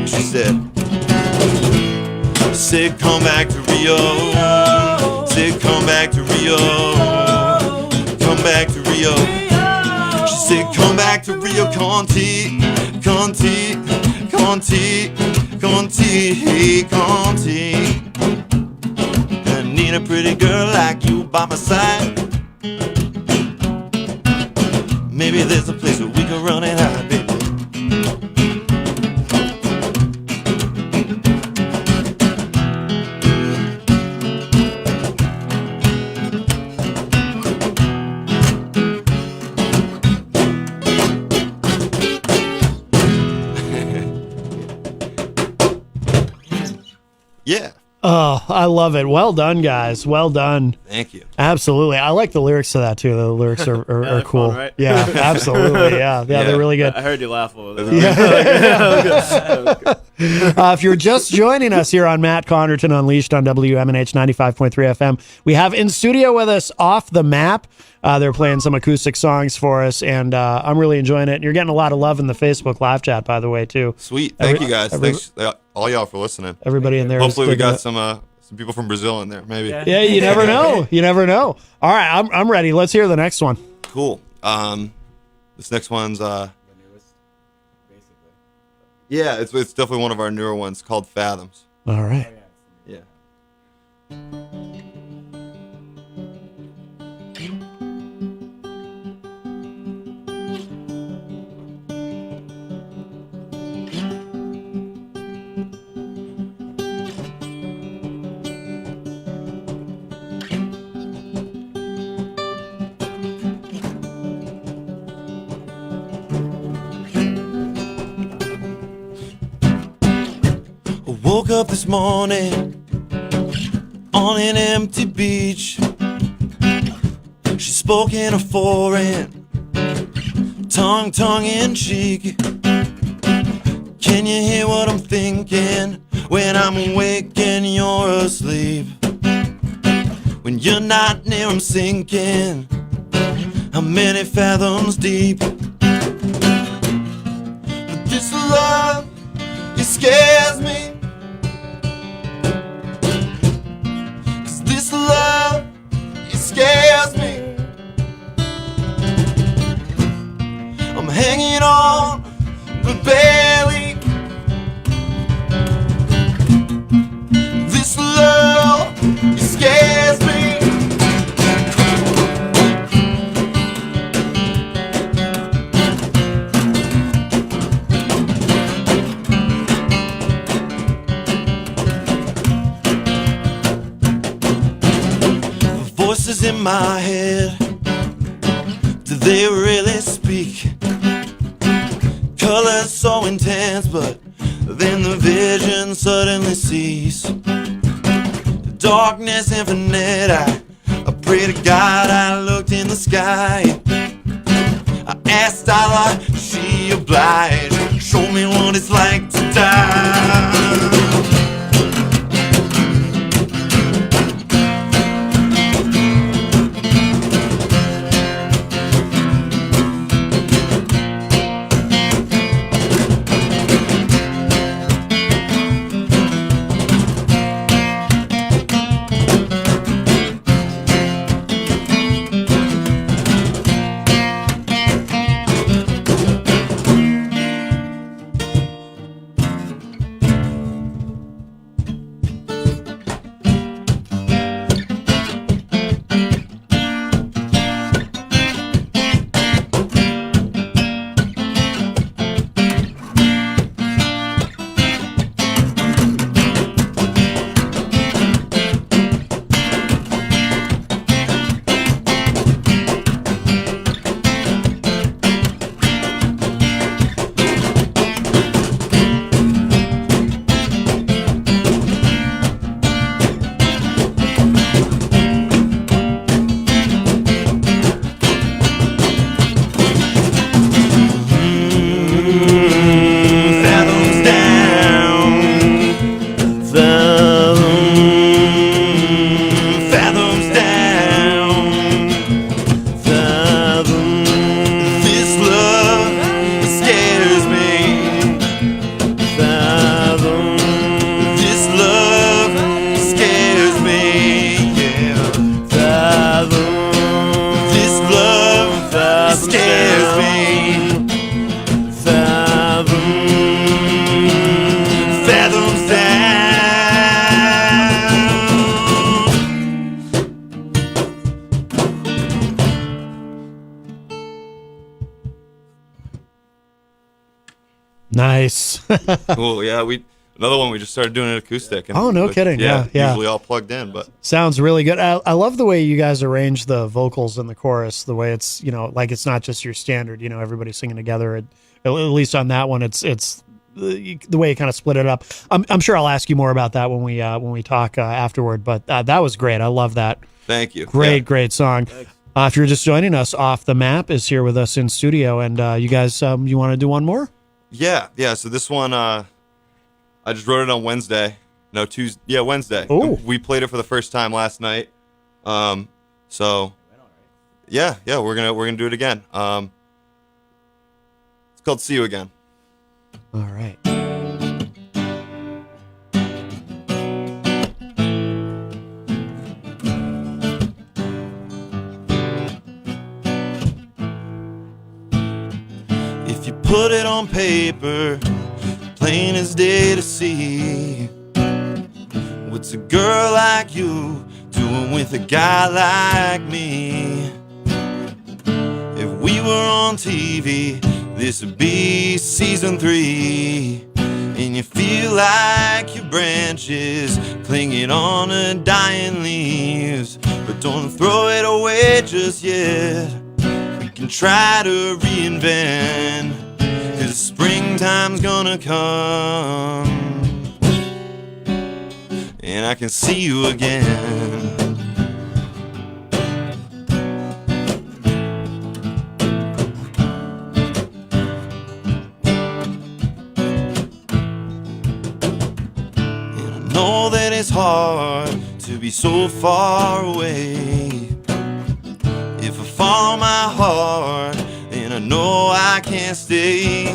She said, come back to Rio. Said, come back to Rio. Come back to Rio. She said, come back to Rio Conti. Conti. Conti. Conti. Conti. I need a pretty girl like you by my side. Maybe there's a place where we can run and hide, baby. Oh, I love it. Well done, guys. Well done. Thank you. Absolutely. I like the lyrics to that too. The lyrics are they're cool. fun, right? Yeah, absolutely. Yeah, they're really good. I heard you laugh over that. If you're just joining us here on Matt Connerton Unleashed on WMNH 95.3 FM, we have in studio with us Off the Map. They're playing some acoustic songs for us, and I'm really enjoying it. And you're getting a lot of love in the Facebook live chat, by the way, too. Sweet. Thank you guys. Thanks all y'all for listening. Everybody in there. Hopefully we got some people from Brazil in there, maybe. Yeah, you never know. You never know. All right, I'm ready. Let's hear the next one. Cool. This next one's the newest, basically. Yeah, it's definitely one of our newer ones called Fathoms. All right. Yeah. Woke up this morning on an empty beach. She spoke in a foreign tongue in cheek. Can you hear what I'm thinking when I'm awake and you're asleep? When you're not near, I'm sinking. How many fathoms deep? But this love, it scares me. Love, it scares me. I'm hanging on, but barely. This love, it scares me. Voices in my head, do they really speak? Colors so intense, but then the vision suddenly cease. Darkness infinite, I pray to God. I looked in the sky, I asked Allah, is she obliged? Show me what it's like to die. Nice. Cool. Yeah, another one we just started doing it acoustic. And Oh, no kidding. Yeah. Usually all plugged in, but Sounds really good. I love the way you guys arrange the vocals in the chorus, the way it's, like it's not just your standard, everybody singing together. At least on that one, it's the way you kind of split it up. I'm sure I'll ask you more about that when we talk afterward. But that was great. I love that. Thank you. Great song. If you're just joining us, Off the Map is here with us in studio, and you guys, you want to do one more? Yeah. So this one, I just wrote it on Wednesday. No, Tuesday. Yeah, Wednesday. Ooh. We played it for the first time last night. So yeah, we're gonna do it again. It's called "See You Again." All right. If you put it on paper, plain as day to see, what's a girl like you doing with a guy like me? If we were on TV, this would be season 3, and you feel like your branches clinging on to dying leaves. But don't throw it away just yet. We can try to reinvent, 'cause springtime's gonna come, and I can see you again. Know that it's hard to be so far away. If I follow my heart, then I know I can't stay.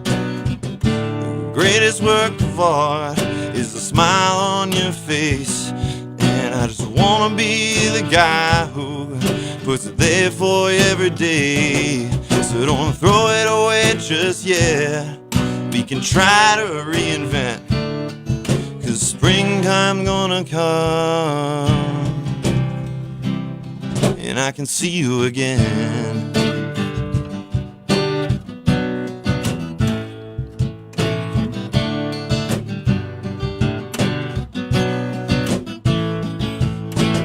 The greatest work of art is the smile on your face, and I just wanna be the guy who puts it there for you every day. So don't throw it away just yet. We can try to reinvent, 'cause springtime's gonna come, and I can see you again.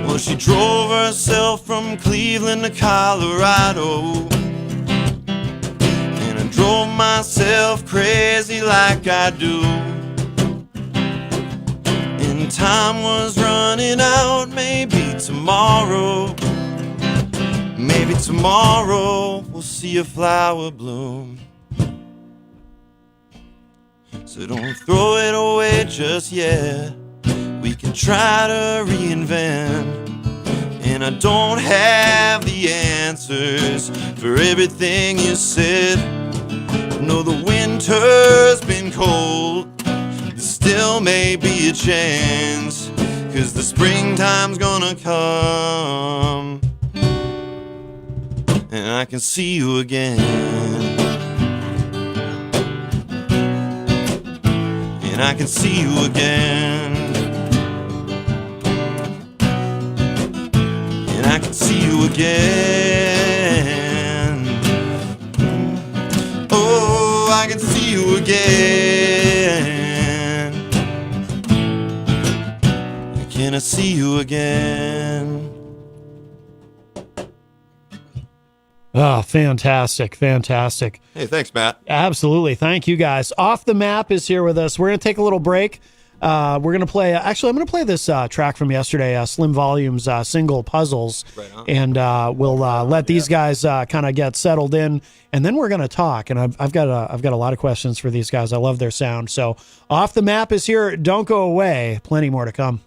Well, she drove herself from Cleveland to Colorado, and I drove myself crazy like I do. Time was running out, maybe tomorrow we'll see a flower bloom. So don't throw it away just yet. We can try to reinvent, and I don't have the answers for everything you said. No, the winter's been cold, still may be a chance, 'cause the springtime's gonna come, and I can see you again, and I can see you again, and I can see you again. Oh, I can see you again. Can I see you again? Oh, fantastic. Hey, thanks, Matt. Absolutely. Thank you, guys. Off the Map is here with us. We're going to take a little break. We're going to play, actually, I'm going to play this track from yesterday, Slim Volume's single, Puzzles. Right on. And we'll let these guys kind of get settled in, and then we're going to talk. And I've got a lot of questions for these guys. I love their sound. So Off the Map is here. Don't go away. Plenty more to come.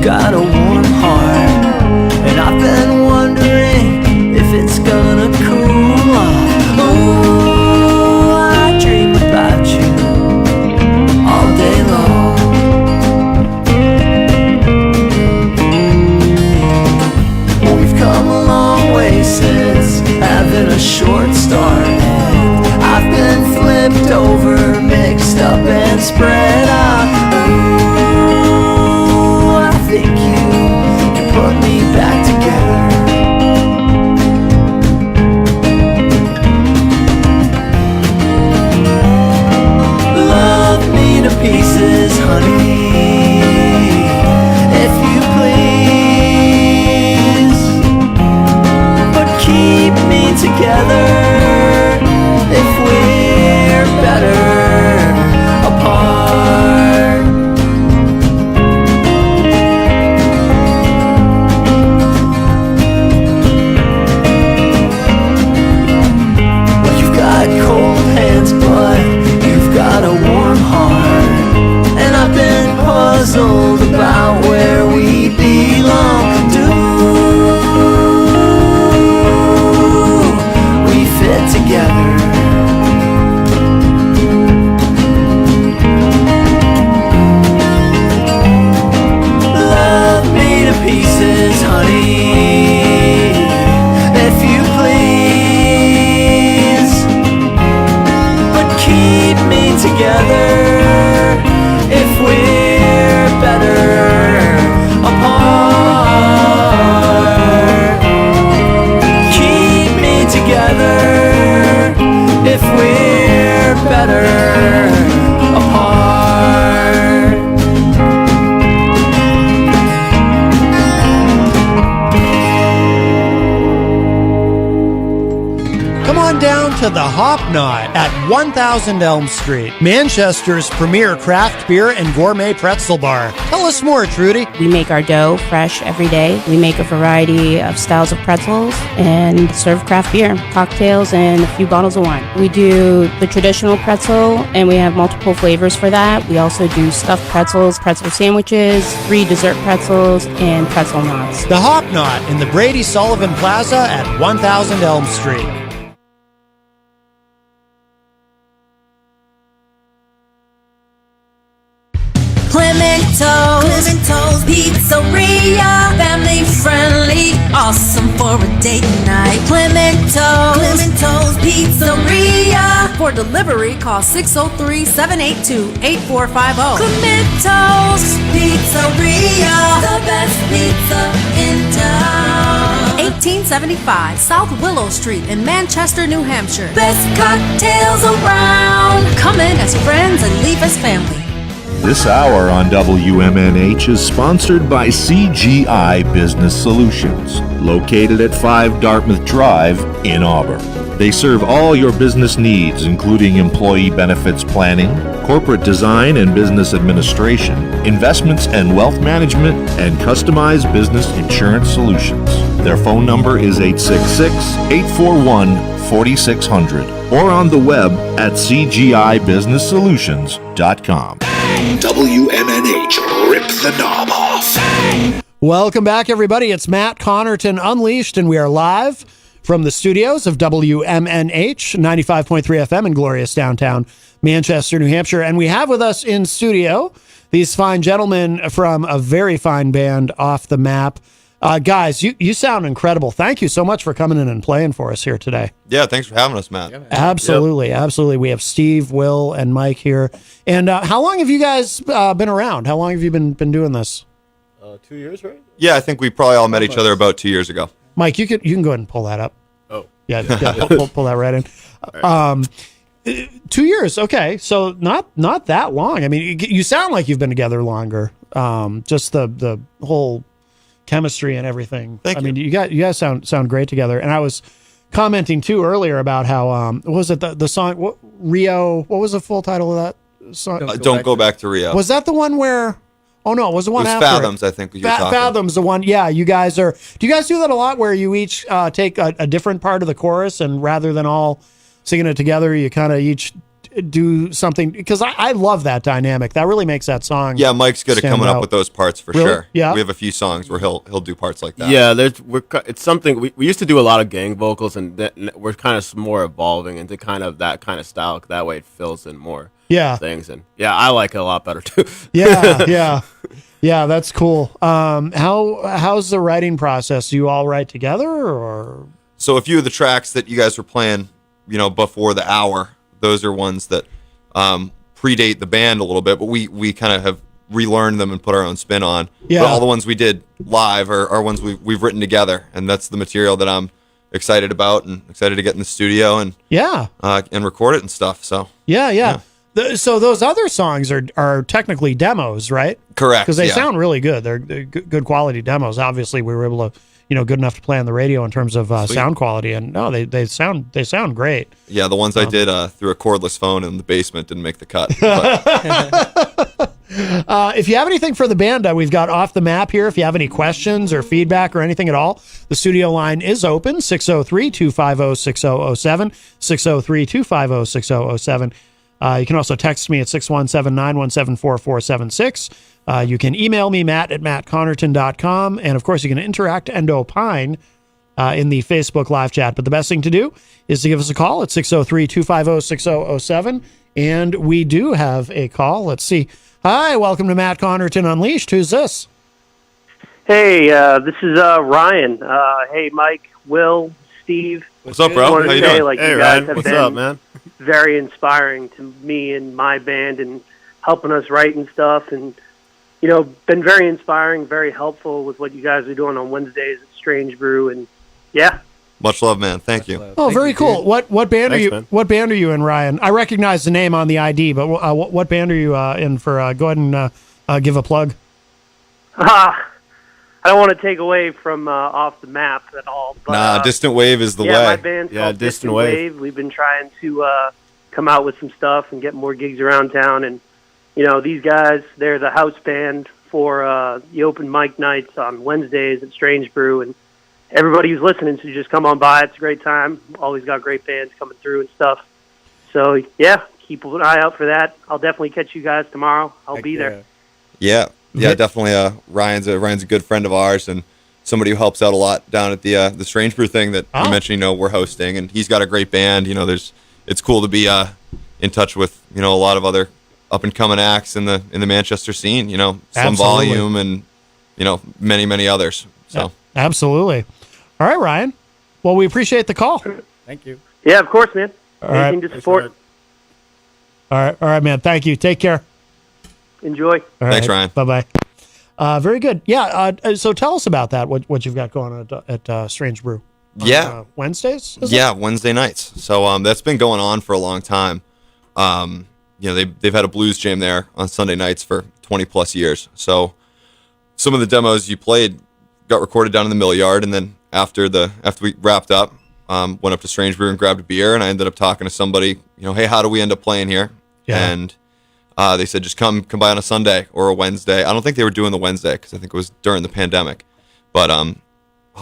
Got a warm heart, and I've been wondering if it's gonna cool off. Ooh, I dream about you all day long. We've come a long way since having a short start. I've been flipped over, mixed up and spread out. Ooh, I think you can put me back together. together if we're better apart. Keep me together if we're better apart. Come on down to the Hop Knot at 1000 Elm Street, Manchester's premier craft beer and gourmet pretzel bar. Tell us more, Trudy. We make our dough fresh every day. We make a variety of styles of pretzels and serve craft beer, cocktails, and a few bottles of wine. We do the traditional pretzel, and we have multiple flavors for that. We also do stuffed pretzels, pretzel sandwiches, free dessert pretzels, and pretzel knots. The Hop Knot in the Brady Sullivan Plaza at 1000 Elm Street. Clemento's Pizzeria, family friendly, awesome for a date night. Clemento's Pizzeria. For delivery, call 603-782-8450. Clemento's Pizzeria, the best pizza in town. 1875 South Willow Street in Manchester, New Hampshire. Best cocktails around. Come in as friends and leave as family. This hour on WMNH is sponsored by CGI Business Solutions, located at 5 Dartmouth Drive in Auburn. They serve all your business needs, including employee benefits planning, corporate design and business administration, investments and wealth management, and customized business insurance solutions. Their phone number is 866-841-4600 or on the web at cgibusinesssolutions.com. WMNH, rip the knob off. Welcome back, everybody. It's Matt Connerton Unleashed, and we are live from the studios of WMNH 95.3 FM in glorious downtown Manchester, New Hampshire. And we have with us in studio these fine gentlemen from a very fine band, Off the Map. Guys, you sound incredible. Thank you so much for coming in and playing for us here today. Yeah, thanks for having us, Matt. Absolutely, absolutely. We have Steve, Will, and Mike here. And how long have you guys been around? How long have you been doing this? 2 years, right? Yeah, I think we probably all met each other about 2 years ago. Mike, you can go ahead and pull that up. Oh. Yeah, pull that right in. 2 years, okay. So not that long. I mean, you sound like you've been together longer. Just the whole chemistry and everything. Thank you. I mean, you guys sound great together. And I was commenting too earlier about how what was it the song Rio? What was the full title of that song? Don't go back to Rio. Was that the one where? Oh no, it was the one after Fathoms. I think you were talking. Fathoms, the one. Yeah, you guys are. Do you guys do that a lot where you each take a different part of the chorus, and rather than all singing it together, you kind of each do something? Because I love that dynamic. That really makes that song. Yeah, Mike's good at coming up with those parts for Really? sure. Yeah. We have a few songs where he'll do parts like that. Yeah, it's something we used to do a lot of gang vocals, and we're kind of more evolving into kind of that kind of style. That way, it fills in more things, and I like it a lot better too. Yeah, that's cool. How's the writing process? Do you all write together, or? So a few of the tracks that you guys were playing, before the hour, those are ones that predate the band a little bit, but we kind of have relearned them and put our own spin on. Yeah. But all the ones we did live are ones we've written together, and that's the material that I'm excited about and excited to get in the studio and record it and stuff. So yeah. So those other songs are technically demos, right? Correct. Because they sound really good. They're good quality demos. Obviously, we were able to, good enough to play on the radio in terms of sound quality, and they sound great. Yeah, the ones I did through a cordless phone in the basement didn't make the cut. If you have anything for the band, we've got Off the Map here. If you have any questions or feedback or anything at all, the studio line is open, 603-250-6007, 603-250-6007. You can also text me at 617-917-4476. You can email me, matt@mattconnerton.com. And, of course, you can interact and opine in the Facebook live chat. But the best thing to do is to give us a call at 603-250-6007. And we do have a call. Let's see. Hi, welcome to Matt Connerton Unleashed. Who's this? Hey, this is Ryan. Hey, Mike, Will, Steve. What's up, bro? How you doing? Hey, Ryan. What's up, man? very inspiring to me and my band, and helping us write and stuff, and been very inspiring, very helpful with what you guys are doing on Wednesdays at Strange Brew, and yeah. Much love, man. Thank you. Oh, very cool. What band are you? man. What band are you in, Ryan? I recognize the name on the ID, but what band are you in for? Go ahead and give a plug. I don't want to take away from Off the Map at all. But, Distant Wave is the way. My band's called Distant Wave. We've been trying to come out with some stuff and get more gigs around town. And, these guys, they're the house band for the open mic nights on Wednesdays at Strange Brew. And everybody who's listening should just come on by. It's a great time. Always got great bands coming through and stuff. So, yeah, keep an eye out for that. I'll definitely catch you guys tomorrow. I'll be there. Yeah, definitely. Ryan's a good friend of ours and somebody who helps out a lot down at the Strange Brew thing that you mentioned. We're hosting, and he's got a great band. It's cool to be in touch with a lot of other up and coming acts in the Manchester scene. Some Absolutely. Volume and many others. So absolutely. All right, Ryan. Well, we appreciate the call. Thank you. Yeah, of course, man. All right. Anything to support. All right, man. Thank you. Take care. Enjoy. All Thanks, right. Ryan. Bye-bye. Very good. Yeah. So tell us about that. What you've got going on at Strange Brew? Wednesdays. Wednesday nights. So that's been going on for a long time. They've had a blues jam there on Sunday nights for 20 plus years. So some of the demos you played got recorded down in the Mill Yard, and then after we wrapped up, went up to Strange Brew and grabbed a beer, and I ended up talking to somebody. Hey, how do we end up playing here? Yeah. And they said, just come by on a Sunday or a Wednesday. I don't think they were doing the Wednesday because I think it was during the pandemic. But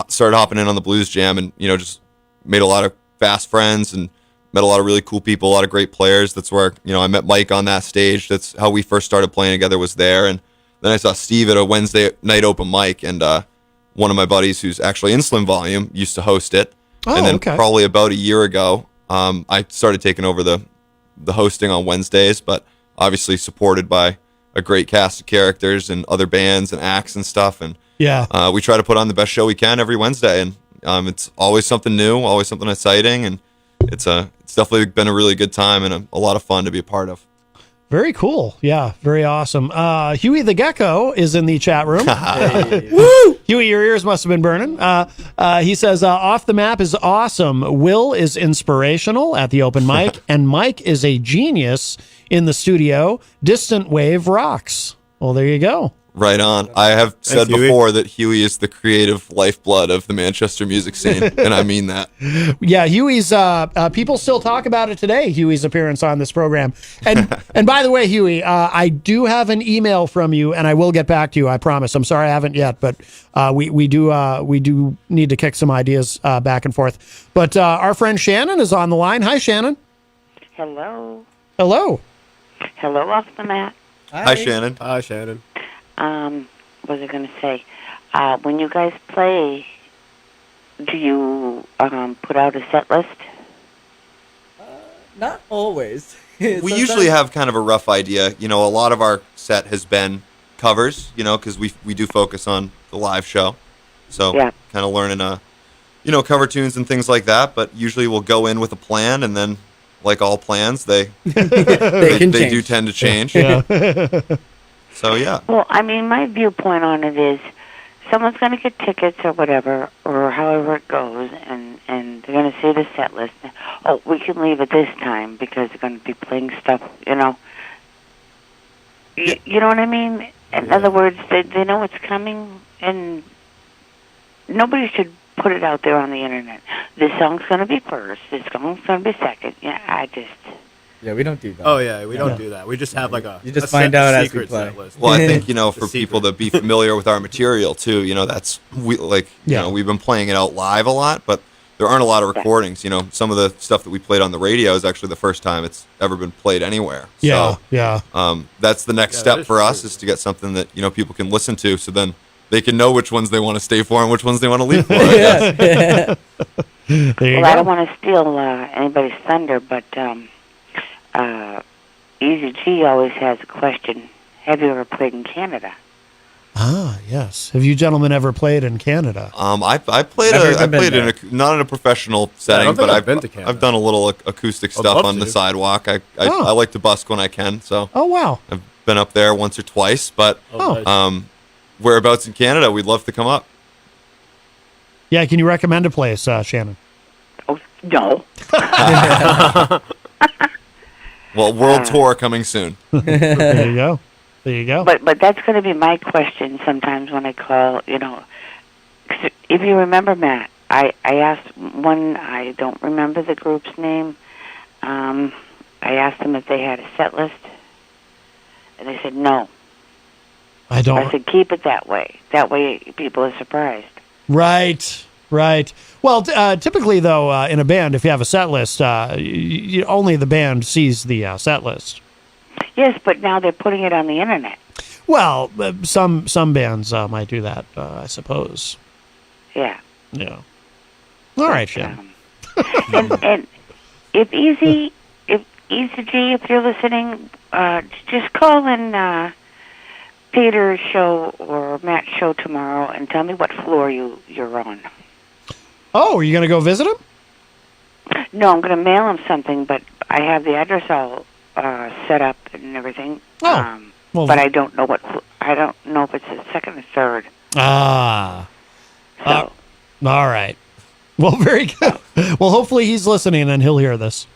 started hopping in on the blues jam, and just made a lot of fast friends and met a lot of really cool people, a lot of great players. That's where I met Mike on that stage. That's how we first started playing together, was there. And then I saw Steve at a Wednesday night open mic, and one of my buddies who's actually in Slim Volume used to host it. And then probably about a year ago, I started taking over the hosting on Wednesdays, but obviously supported by a great cast of characters and other bands and acts and stuff. And we try to put on the best show we can every Wednesday, and it's always something new, always something exciting, and it's definitely been a really good time and a lot of fun to be a part of. Very cool. Yeah, very awesome. Huey the Gecko is in the chat room. Woo! Huey, your ears must have been burning. He says, Off the Map is awesome. Will is inspirational at the open mic, and Mike is a genius in the studio. Distant Wave rocks. Well, there you go. Right on. I have said before that Huey is the creative lifeblood of the Manchester music scene, and I mean that. Yeah, Huey's, people still talk about it today, Huey's appearance on this program. And by the way, Huey, I do have an email from you, and I will get back to you, I promise. I'm sorry I haven't yet, but we do need to kick some ideas back and forth. But our friend Shannon is on the line. Hi, Shannon. Hello. Hello. Hello, Off the Map. Hi, Shannon. Hi, Shannon. What was I going to say? When you guys play, do you put out a set list? Not always. We usually have kind of a rough idea. A lot of our set has been covers, because we do focus on the live show. So kind of learning, cover tunes and things like that. But usually we'll go in with a plan, and then, like all plans, they do tend to change. Yeah. So, yeah. Well, I mean, my viewpoint on it is someone's going to get tickets or whatever, or however it goes, and they're going to see the set list. Oh, we can leave at this time because they're going to be playing stuff, You know what I mean? In other words, they know what's coming, and nobody should put it out there on the internet. This song's going to be first. This song's going to be second. Yeah, we don't do that. Oh, yeah, we don't do that. We just have You just find out as we play. List. Well, I think, for people to be familiar with our material, too, we've been playing it out live a lot, but there aren't a lot of recordings. Some of the stuff that we played on the radio is actually the first time it's ever been played anywhere. Yeah, so, that's the next step for us, is to get something that, people can listen to, so then they can know which ones they want to stay for and which ones they want to leave for. There you go. I don't want to steal anybody's thunder, but Easy G always has a question. Have you ever played in Canada? yes. Have you gentlemen ever played in Canada? I played not in a professional setting, but I've done a little acoustic stuff on the sidewalk. I like to busk when I can, so. Oh wow. I've been up there once or twice, but whereabouts in Canada, we'd love to come up. Yeah, can you recommend a place, Shannon? Oh no. Well, world tour coming soon. There you go. There you go. But that's going to be my question sometimes when I call. You know, if you remember, Matt, I asked one. I don't remember the group's name. I asked them if they had a set list, and they said no. I don't. I said keep it that way. That way, people are surprised. Right. Well, typically, though, in a band, if you have a set list, only the band sees the set list. Yes, but now they're putting it on the internet. Well, some bands might do that, I suppose. Yeah. Yeah. All right, Shannon. And if Easy G, if you're listening, just call in Peter's show or Matt's show tomorrow and tell me what floor you're on. Oh, are you going to go visit him? No, I'm going to mail him something, but I have the address all set up and everything. Oh, but I don't know I don't know if it's the second or third. All right. Well, very good. Well, hopefully he's listening and he'll hear this.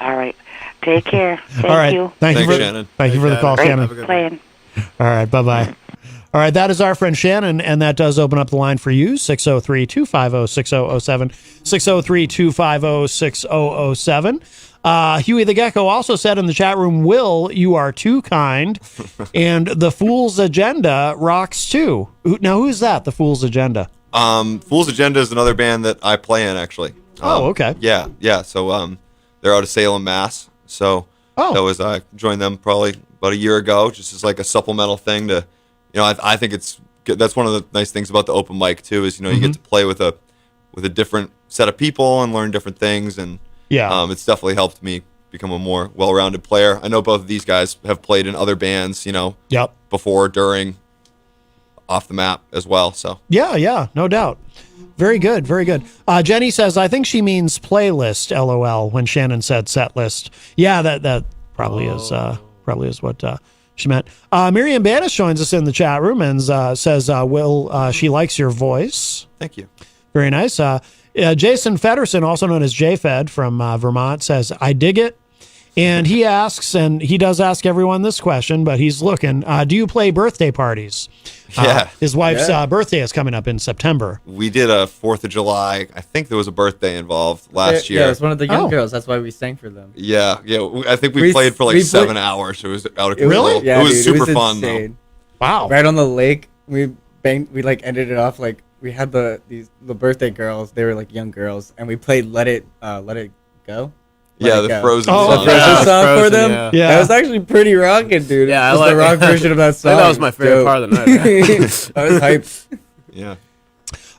All right. Take care. Thank you. Thanks, Shannon. Thank you for the call, Great Shannon. playing. All right. Bye-bye. All right, that is our friend Shannon, and that does open up the line for you, 603-250-6007, 603-250-6007. Huey the Gecko also said in the chat room, Will, you are too kind, and The Fool's Agenda rocks too. Now, who's that, The Fool's Agenda? Fool's Agenda is another band that I play in, actually. Okay. Yeah. So they're out of Salem, Mass. So I joined them probably about a year ago, just as like a supplemental thing to... You know, I think that's one of the nice things about the open mic too is you get to play with a different set of people and learn different things, and it's definitely helped me become a more well-rounded player. I know both of these guys have played in other bands, before, during, off the map as well. So yeah, no doubt. Very good, very good. Jenny says I think she means playlist. LOL when Shannon said set list. Yeah, that probably is what. She meant. Miriam Banis joins us in the chat room and says, Will, she likes your voice. Thank you. Very nice. Jason Federson, also known as JFed from Vermont, says, I dig it. And he asks, and he does ask everyone this question, but he's looking, do you play birthday parties? Yeah. His wife's birthday is coming up in September. We did a 4th of July. I think there was a birthday involved last year. Yeah, it was one of the young girls. That's why we sang for them. Yeah. I think we played for like 7 hours. It was out of control. Really? Yeah, it was super fun, insane. though. Wow. Right on the lake. We like ended it off like we had the birthday girls. They were like young girls, and we played Let It Go. The Frozen song. The Frozen song for them. Yeah. That was actually pretty rocking, dude. Yeah, it was the rock version of that song. That was my favorite part of the night. I was hyped. Yeah.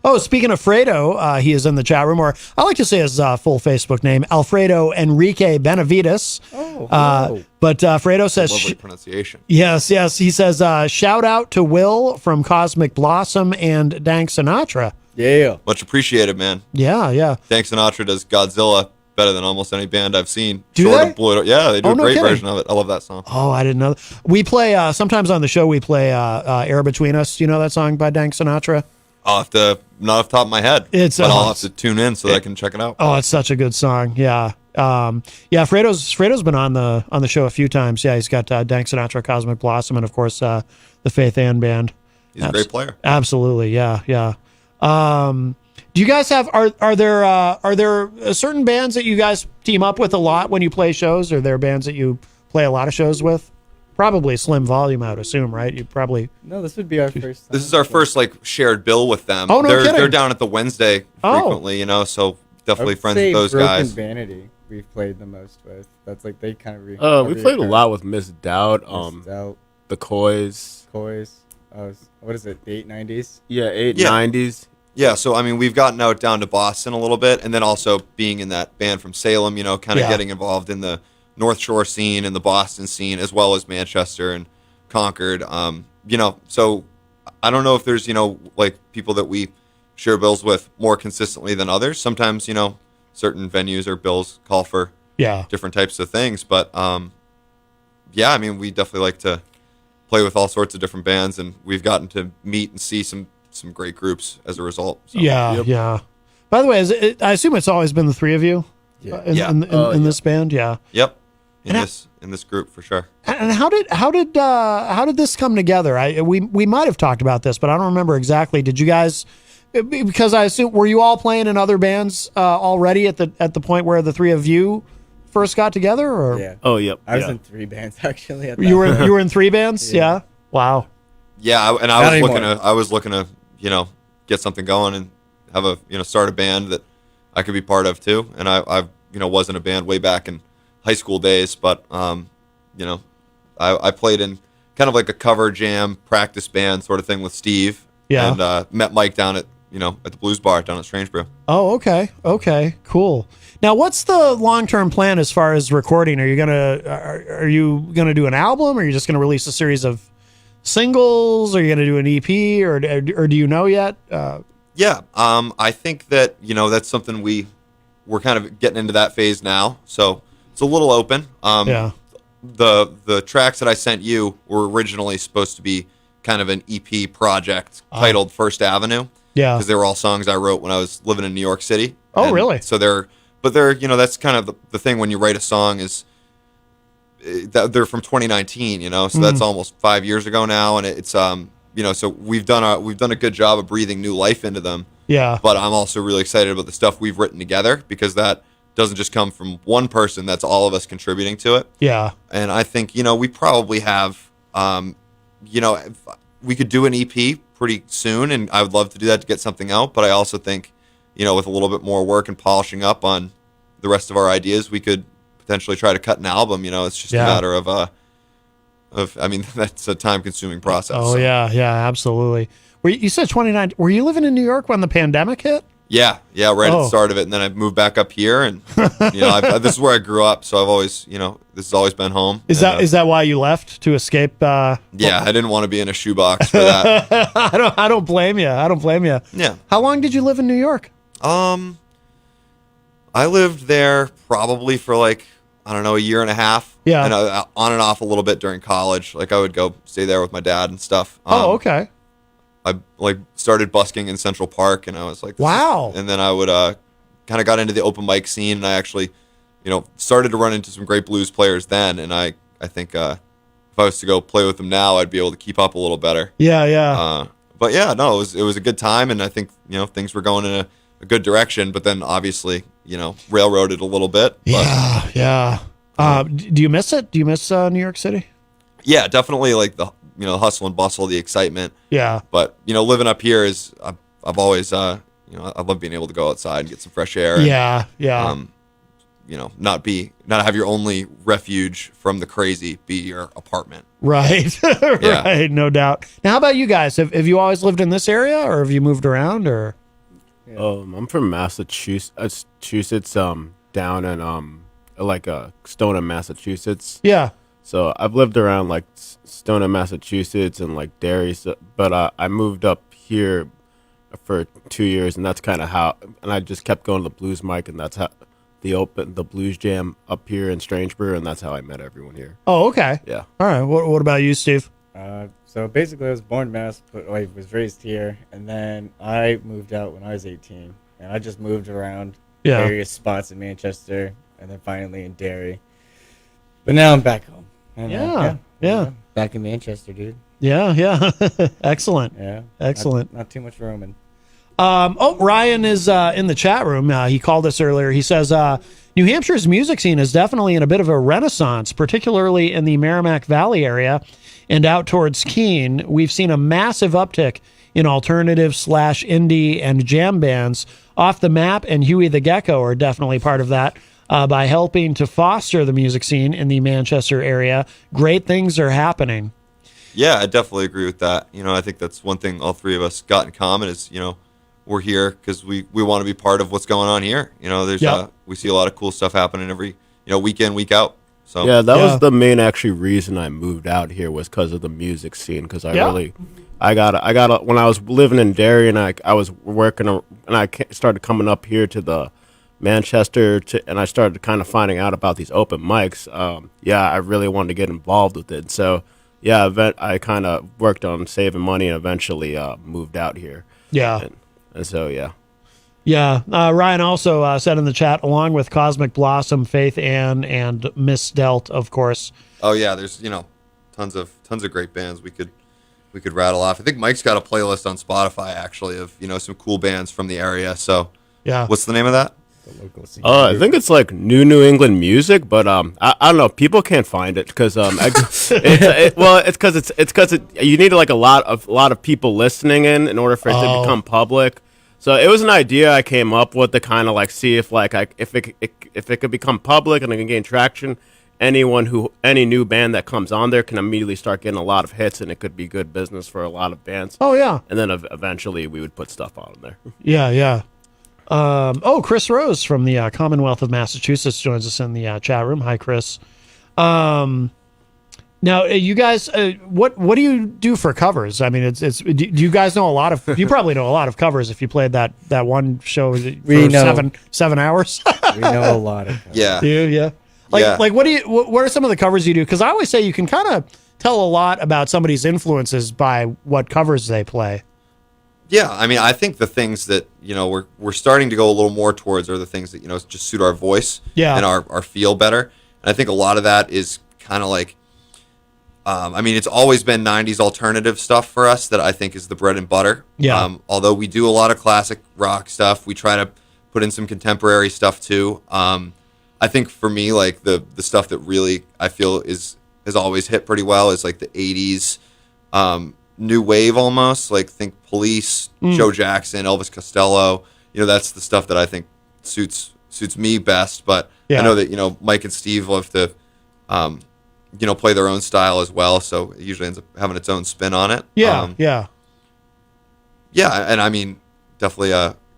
Oh, speaking of Fredo, he is in the chat room, or I like to say his full Facebook name, Alfredo Enrique Benavides. But Fredo says... Lovely pronunciation. Yes. He says, shout out to Will from Cosmic Blossom and Dank Sinatra. Yeah. Much appreciated, man. Yeah. Dank Sinatra does Godzilla better than almost any band I've seen. Do they? Yeah, they do a no great kidding. version of it. I love that song. Oh, I didn't know. We play, sometimes on the show, we play Air Between Us. Do you know that song by Dank Sinatra? I'll have to, not off the top of my head, but I'll have to tune in so that I can check it out. Oh, it's such a good song. Yeah. Fredo's been on the show a few times. Yeah, he's got Dank Sinatra, Cosmic Blossom, and of course the Faith Ann Band. He's a great player. Absolutely, yeah. Do you guys have are there certain bands that you guys team up with a lot when you play shows? Are there bands that you play a lot of shows with? Probably Slim Volume, I would assume, right? You probably no. This would be our first. This is our first shared bill with them. Oh, no kidding. They're down at the Wednesday frequently, so definitely friends with those guys. Vanity we've played the most with. That's like they kind of. We played a lot with Miss Doubt. The Coys. What is it? The 890s. Yeah, 890s. Yeah, so I mean, we've gotten out down to Boston a little bit, and then also being in that band from Salem, kind of getting involved in the North Shore scene and the Boston scene, as well as Manchester and Concord. So I don't know if there's, like people that we share bills with more consistently than others. Sometimes, certain venues or bills call for different types of things. But, yeah, I mean, we definitely like to play with all sorts of different bands, and we've gotten to meet and see some great groups as a result. So, yeah. By the way, I assume it's always been the three of you in this band? Yeah. Yep. In this group for sure. And how did this come together? We might have talked about this, but I don't remember exactly. Did you guys? Because I assume, were you all playing in other bands already at the point where the three of you first got together? Or yeah. Oh, yep. I was in 3 bands actually. You were in 3 bands? Yeah. Wow. Yeah, I was looking to get something going and have start a band that I could be part of too. And I was in a band way back in high school days, but I played in kind of like a cover jam practice band sort of thing with Steve. Yeah. And met Mike down at the Blues Bar down at Strange Brew. Oh, okay, cool. Now, what's the long-term plan as far as recording? Are you gonna do an album? Or are you just gonna release a series of singles? Are you gonna do an EP, or do you know yet? Yeah, I think that that's something we're kind of getting into that phase now. So it's a little open. The tracks that I sent you were originally supposed to be kind of an EP project titled First Avenue. Yeah, because they were all songs I wrote when I was living in New York City. Oh, really? So they're that's kind of the thing when you write a song is that they're from 2019. So that's almost 5 years ago now, and it's so we've done a good job of breathing new life into them. Yeah. But I'm also really excited about the stuff we've written together, because that doesn't just come from one person. That's all of us contributing to it. Yeah. And I think, we probably have, we could do an EP pretty soon, and I would love to do that to get something out. But I also think, with a little bit more work and polishing up on the rest of our ideas, we could potentially try to cut an album. It's just a matter of that's a time-consuming process. Oh, so. Yeah, absolutely. You said 29. Were you living in New York when the pandemic hit? Yeah, right at the start of it, and then I moved back up here, and this is where I grew up, so I've always, this has always been home. Is that why you left, to escape? Yeah, I didn't want to be in a shoebox for that. I don't blame you. Yeah. How long did you live in New York? I lived there probably for a year and a half. Yeah. And on and off a little bit during college. I would go stay there with my dad and stuff. Oh, okay. I started busking in Central Park, and I was like, wow. And then I would kind of got into the open mic scene, and I actually, started to run into some great blues players then. And I think if I was to go play with them now, I'd be able to keep up a little better. Yeah. But yeah, no, it was a good time, and I think things were going in a good direction. But then obviously, railroaded a little bit. But, yeah. Do you miss it? Do you miss New York City? Yeah, definitely. The hustle and bustle, the excitement. Yeah. But living up here is I've always I love being able to go outside and get some fresh air. Yeah. Not have your only refuge from the crazy be your apartment. Right. Yeah. Right. No doubt. Now, how about you guys? Have you always lived in this area, or have you moved around, or? I'm from Massachusetts. Down in Stoneham, Massachusetts. Yeah. So I've lived around Stoneham, Massachusetts, and Derry. But I moved up here for 2 years, and that's kind of how. And I just kept going to the blues mic, and that's how the blues jam up here in Strange Brew, and that's how I met everyone here. Oh, okay. Yeah. All right. What about you, Steve? So basically, I was born in Mass, but I was raised here, and then I moved out when I was 18, and I just moved around various spots in Manchester, and then finally in Derry. But now I'm back home. And, yeah. Back in Manchester, dude. Yeah. Excellent. Yeah. Excellent. Not too much roaming. Ryan is in the chat room. He called us earlier. He says, New Hampshire's music scene is definitely in a bit of a renaissance, particularly in the Merrimack Valley area and out towards Keene. We've seen a massive uptick in alternative / indie and jam bands. Off the Map and Huey the Gecko are definitely part of that. By helping to foster the music scene in the Manchester area, great things are happening. Yeah, I definitely agree with that. I think that's one thing all three of us got in common is, we're here because we want to be part of what's going on here. We see a lot of cool stuff happening every, week in, week out. So yeah, that was the main reason I moved out here was because of the music scene. Because I when I was living in Derry and I was working and I started coming up here to the Manchester and I started kind of finding out about these open mics. I really wanted to get involved with it. So I kind of worked on saving money and eventually moved out here. Yeah. And so, yeah. Yeah. Ryan also said in the chat, along with Cosmic Blossom, Faith Ann, and Miss Delt, of course. Oh yeah, there's tons of great bands we could rattle off. I think Mike's got a playlist on Spotify actually of some cool bands from the area. So yeah, what's the name of that? I think it's like New England Music, but I don't know. People can't find it because it's because you need like a lot of people listening in order for it to become public. So it was an idea I came up with to kind of like see if it could become public and it can gain traction. Any new band that comes on there can immediately start getting a lot of hits, and it could be good business for a lot of bands. Oh yeah, and then eventually we would put stuff on there. Yeah. Chris Rose from the Commonwealth of Massachusetts joins us in the chat room. Hi, Chris. Now, you guys, what do you do for covers? I mean, do you guys know a lot of? You probably know a lot of covers if you played that one show for 7 hours. We know a lot of covers. Yeah. Do you? Yeah. Like what are some of the covers you do? Because I always say you can kind of tell a lot about somebody's influences by what covers they play. Yeah, I mean, I think the things that we're starting to go a little more towards are the things that just suit our voice and our feel better. And I think a lot of that is kind of like, I mean, it's always been 90s alternative stuff for us that I think is the bread and butter. Yeah. Although we do a lot of classic rock stuff, we try to put in some contemporary stuff too. I think for me, like the stuff that really I feel has always hit pretty well is like the 80s. New wave almost, like think Police, Joe Jackson, Elvis Costello. That's the stuff that I think suits me best. But I know that Mike and Steve love to play their own style as well, so it usually ends up having its own spin on it. Yeah, and I mean definitely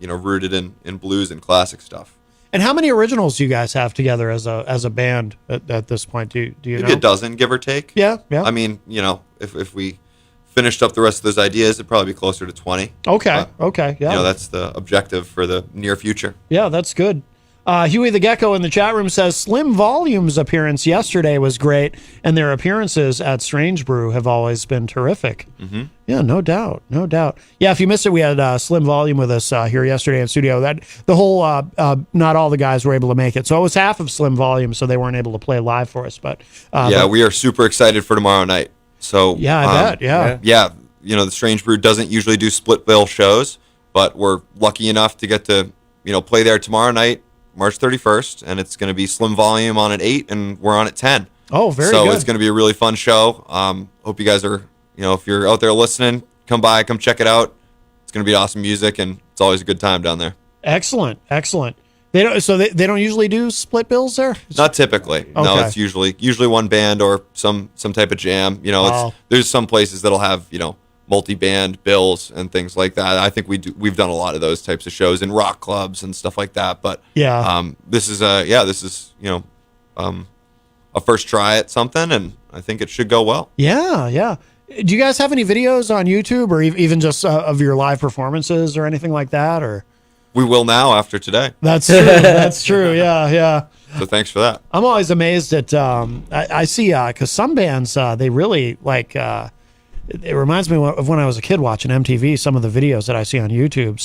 rooted in blues and classic stuff. And how many originals do you guys have together as a band at this point? Do you Maybe know? a dozen, give or take. Yeah. I mean, if we finished up the rest of those ideas, it'd probably be closer to 20. Okay. Yeah. That's the objective for the near future. Yeah, that's good. Huey the Gecko in the chat room says Slim Volume's appearance yesterday was great, and their appearances at Strange Brew have always been terrific. Mm-hmm. Yeah, no doubt. Yeah, if you missed it, we had Slim Volume with us here yesterday in studio. That the whole not all the guys were able to make it, so it was half of Slim Volume, so they weren't able to play live for us. But we are super excited for tomorrow night. So I bet. Yeah. The Strange Brew doesn't usually do split bill shows, but we're lucky enough to get to play there tomorrow night, March 31st, and it's going to be Slim Volume on at 8, and we're on at 10. Oh, very good. So it's going to be a really fun show. Hope you guys are, if you're out there listening, come by, come check it out. It's going to be awesome music, and it's always a good time down there. Excellent. They don't usually do split bills there? Not typically. Okay. No, it's usually one band or some type of jam. There's some places that'll have multi-band bills and things like that. I think we've done a lot of those types of shows in rock clubs and stuff like that. But this is a first try at something, and I think it should go well. Yeah. Do you guys have any videos on YouTube or even just of your live performances or anything like that? Or we will now after today. That's true. That's true. Yeah. So thanks for that. I'm always amazed at I see because some bands they really like. It reminds me of when I was a kid watching MTV. Some of the videos that I see on YouTube.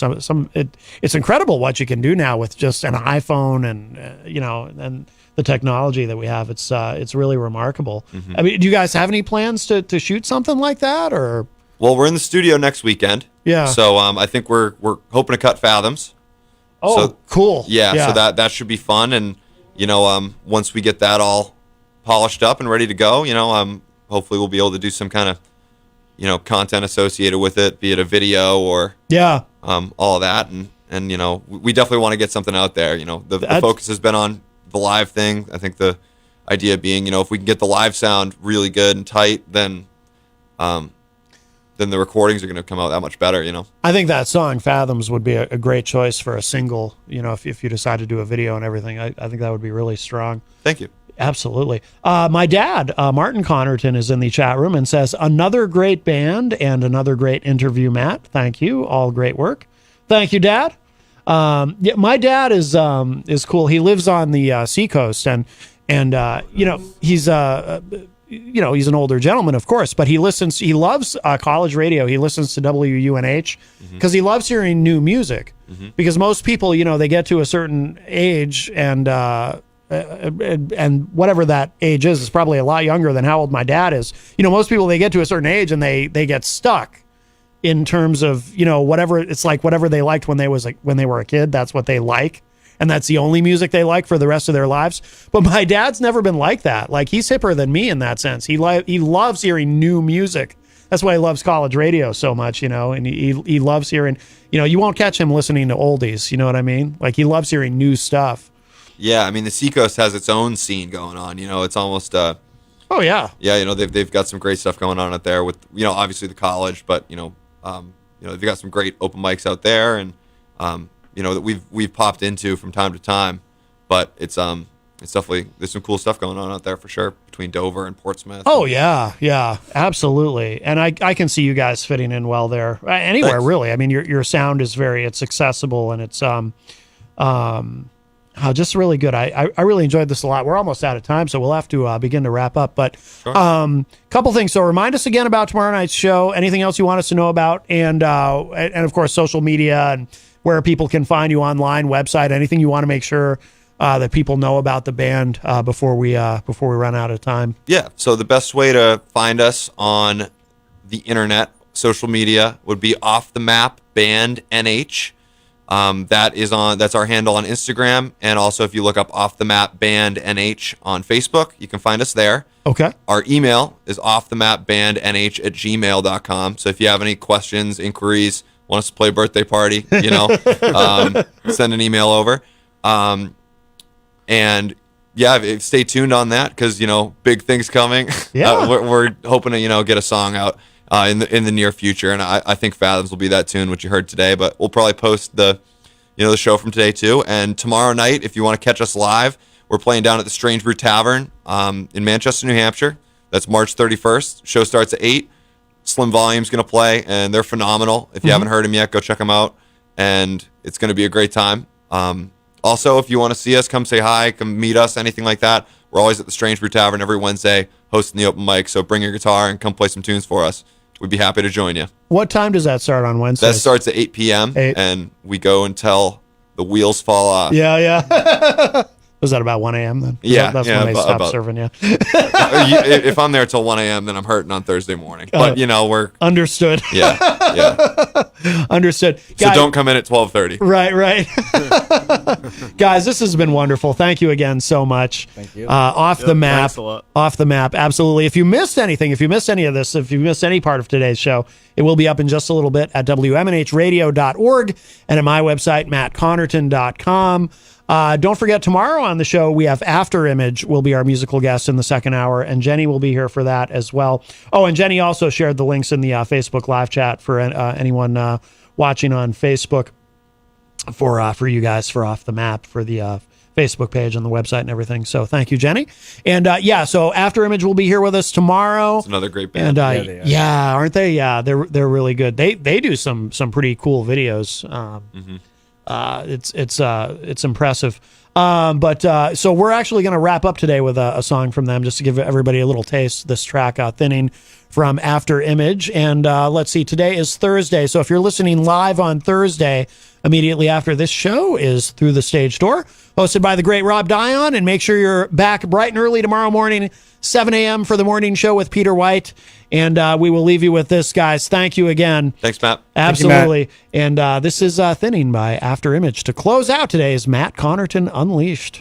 It's incredible what you can do now with just an iPhone and and the technology that we have. It's really remarkable. Mm-hmm. I mean, do you guys have any plans to shoot something like that or? Well, we're in the studio next weekend. Yeah. So I think we're hoping to cut Fathoms. Oh, so, cool. Yeah. So that should be fun, and once we get that all polished up and ready to go, hopefully we'll be able to do some kind of content associated with it, be it a video or all of that, and we definitely want to get something out there. The focus has been on the live thing. I think the idea being, if we can get the live sound really good and tight, then the recordings are going to come out that much better, I think that song Fathoms would be a great choice for a single, if you decide to do a video and everything. I think that would be really strong. Thank you. Absolutely. My dad, Martin Connerton, is in the chat room and says, another great band and another great interview, Matt. Thank you. All great work. Thank you, Dad. Yeah, my dad is cool. He lives on the seacoast, and he's he's an older gentleman, of course, but he loves college radio. He listens to WUNH because he loves hearing new music. Because most people, they get to a certain age and whatever that age is probably a lot younger than how old my dad is. Most people, they get to a certain age and they get stuck in terms of, whatever it's like, whatever they liked when they were a kid, that's what they like. And that's the only music they like for the rest of their lives. But my dad's never been like that. Like, he's hipper than me in that sense. He loves hearing new music. That's why he loves college radio so much, and he loves hearing, you won't catch him listening to oldies. You know what I mean? Like, he loves hearing new stuff. Yeah, I mean, the Seacoast has its own scene going on. It's almost oh yeah, yeah. They've got some great stuff going on out there with obviously the college, but they've got some great open mics out there, and that we've popped into from time to time. But it's definitely, there's some cool stuff going on out there for sure between Dover and Portsmouth. Oh yeah, absolutely. And I can see you guys fitting in well there. Anywhere. Thanks. Really. I mean, your sound is it's accessible, and it's just really good. I really enjoyed this a lot. We're almost out of time, so we'll have to begin to wrap up. But sure. Couple things. So remind us again about tomorrow night's show. Anything else you want us to know about, and of course social media and where people can find you online, website, anything you want to make sure that people know about the band before we run out of time. Yeah. So the best way to find us on the internet, social media, would be Off the Map Band NH. That's our handle on Instagram, and also if you look up Off the Map Band NH on Facebook, you can find us there. Okay. Our email is offthemapbandnh@gmail.com. So if you have any questions, inquiries, want us to play a birthday party, send an email over. And yeah, stay tuned on that because big things coming. Yeah, we're hoping to get a song out in the near future, and I think Fathoms will be that tune, which you heard today. But we'll probably post the show from today too. And tomorrow night, if you want to catch us live, we're playing down at the Strange Brew Tavern in Manchester, New Hampshire. That's March 31st. Show starts at 8. Slim Volume's going to play, and they're phenomenal. If you haven't heard them yet, go check them out, and it's going to be a great time. Also, if you want to see us, come say hi, come meet us, anything like that. We're always at the Strange Brew Tavern every Wednesday hosting the open mic, so bring your guitar and come play some tunes for us. We'd be happy to join you. What time does that start on Wednesday? That starts at 8 p.m., and we go until the wheels fall off. Yeah. Was that about 1 a.m. then? Yeah. That's when they stop serving you. If I'm there till 1 a.m., then I'm hurting on Thursday morning. But, we're... Understood. Yeah. Understood. So Guys, don't come in at 12:30. Right. Guys, this has been wonderful. Thank you again so much. Thank you. Off the Map. Thanks a lot. Off the Map, absolutely. If you missed anything, if you missed any of this, if you missed any part of today's show, it will be up in just a little bit at WMNHradio.org and at my website, mattconnerton.com. Don't forget, tomorrow on the show, we have After Image will be our musical guest in the second hour, and Jenny will be here for that as well. Oh, and Jenny also shared the links in the Facebook live chat for anyone watching on Facebook for you guys, for Off the Map, for the Facebook page and the website and everything. So thank you, Jenny. And so After Image will be here with us tomorrow. It's another great band. And aren't they? Yeah, they're really good. They do some pretty cool videos. It's impressive. So we're actually going to wrap up today with a song from them, just to give everybody a little taste. This track, Thinning, from After Image. And let's see, today is Thursday. So if you're listening live on Thursday, immediately after this show is Through the Stage Door, hosted by the great Rob Dion. And make sure you're back bright and early tomorrow morning, 7 a.m. for the morning show with Peter White. And we will leave you with this, guys. Thank you again. Thanks, Matt. Absolutely. Thank you, Matt. And this is Thinning by After Image. To close out today's Matt Connerton Unleashed.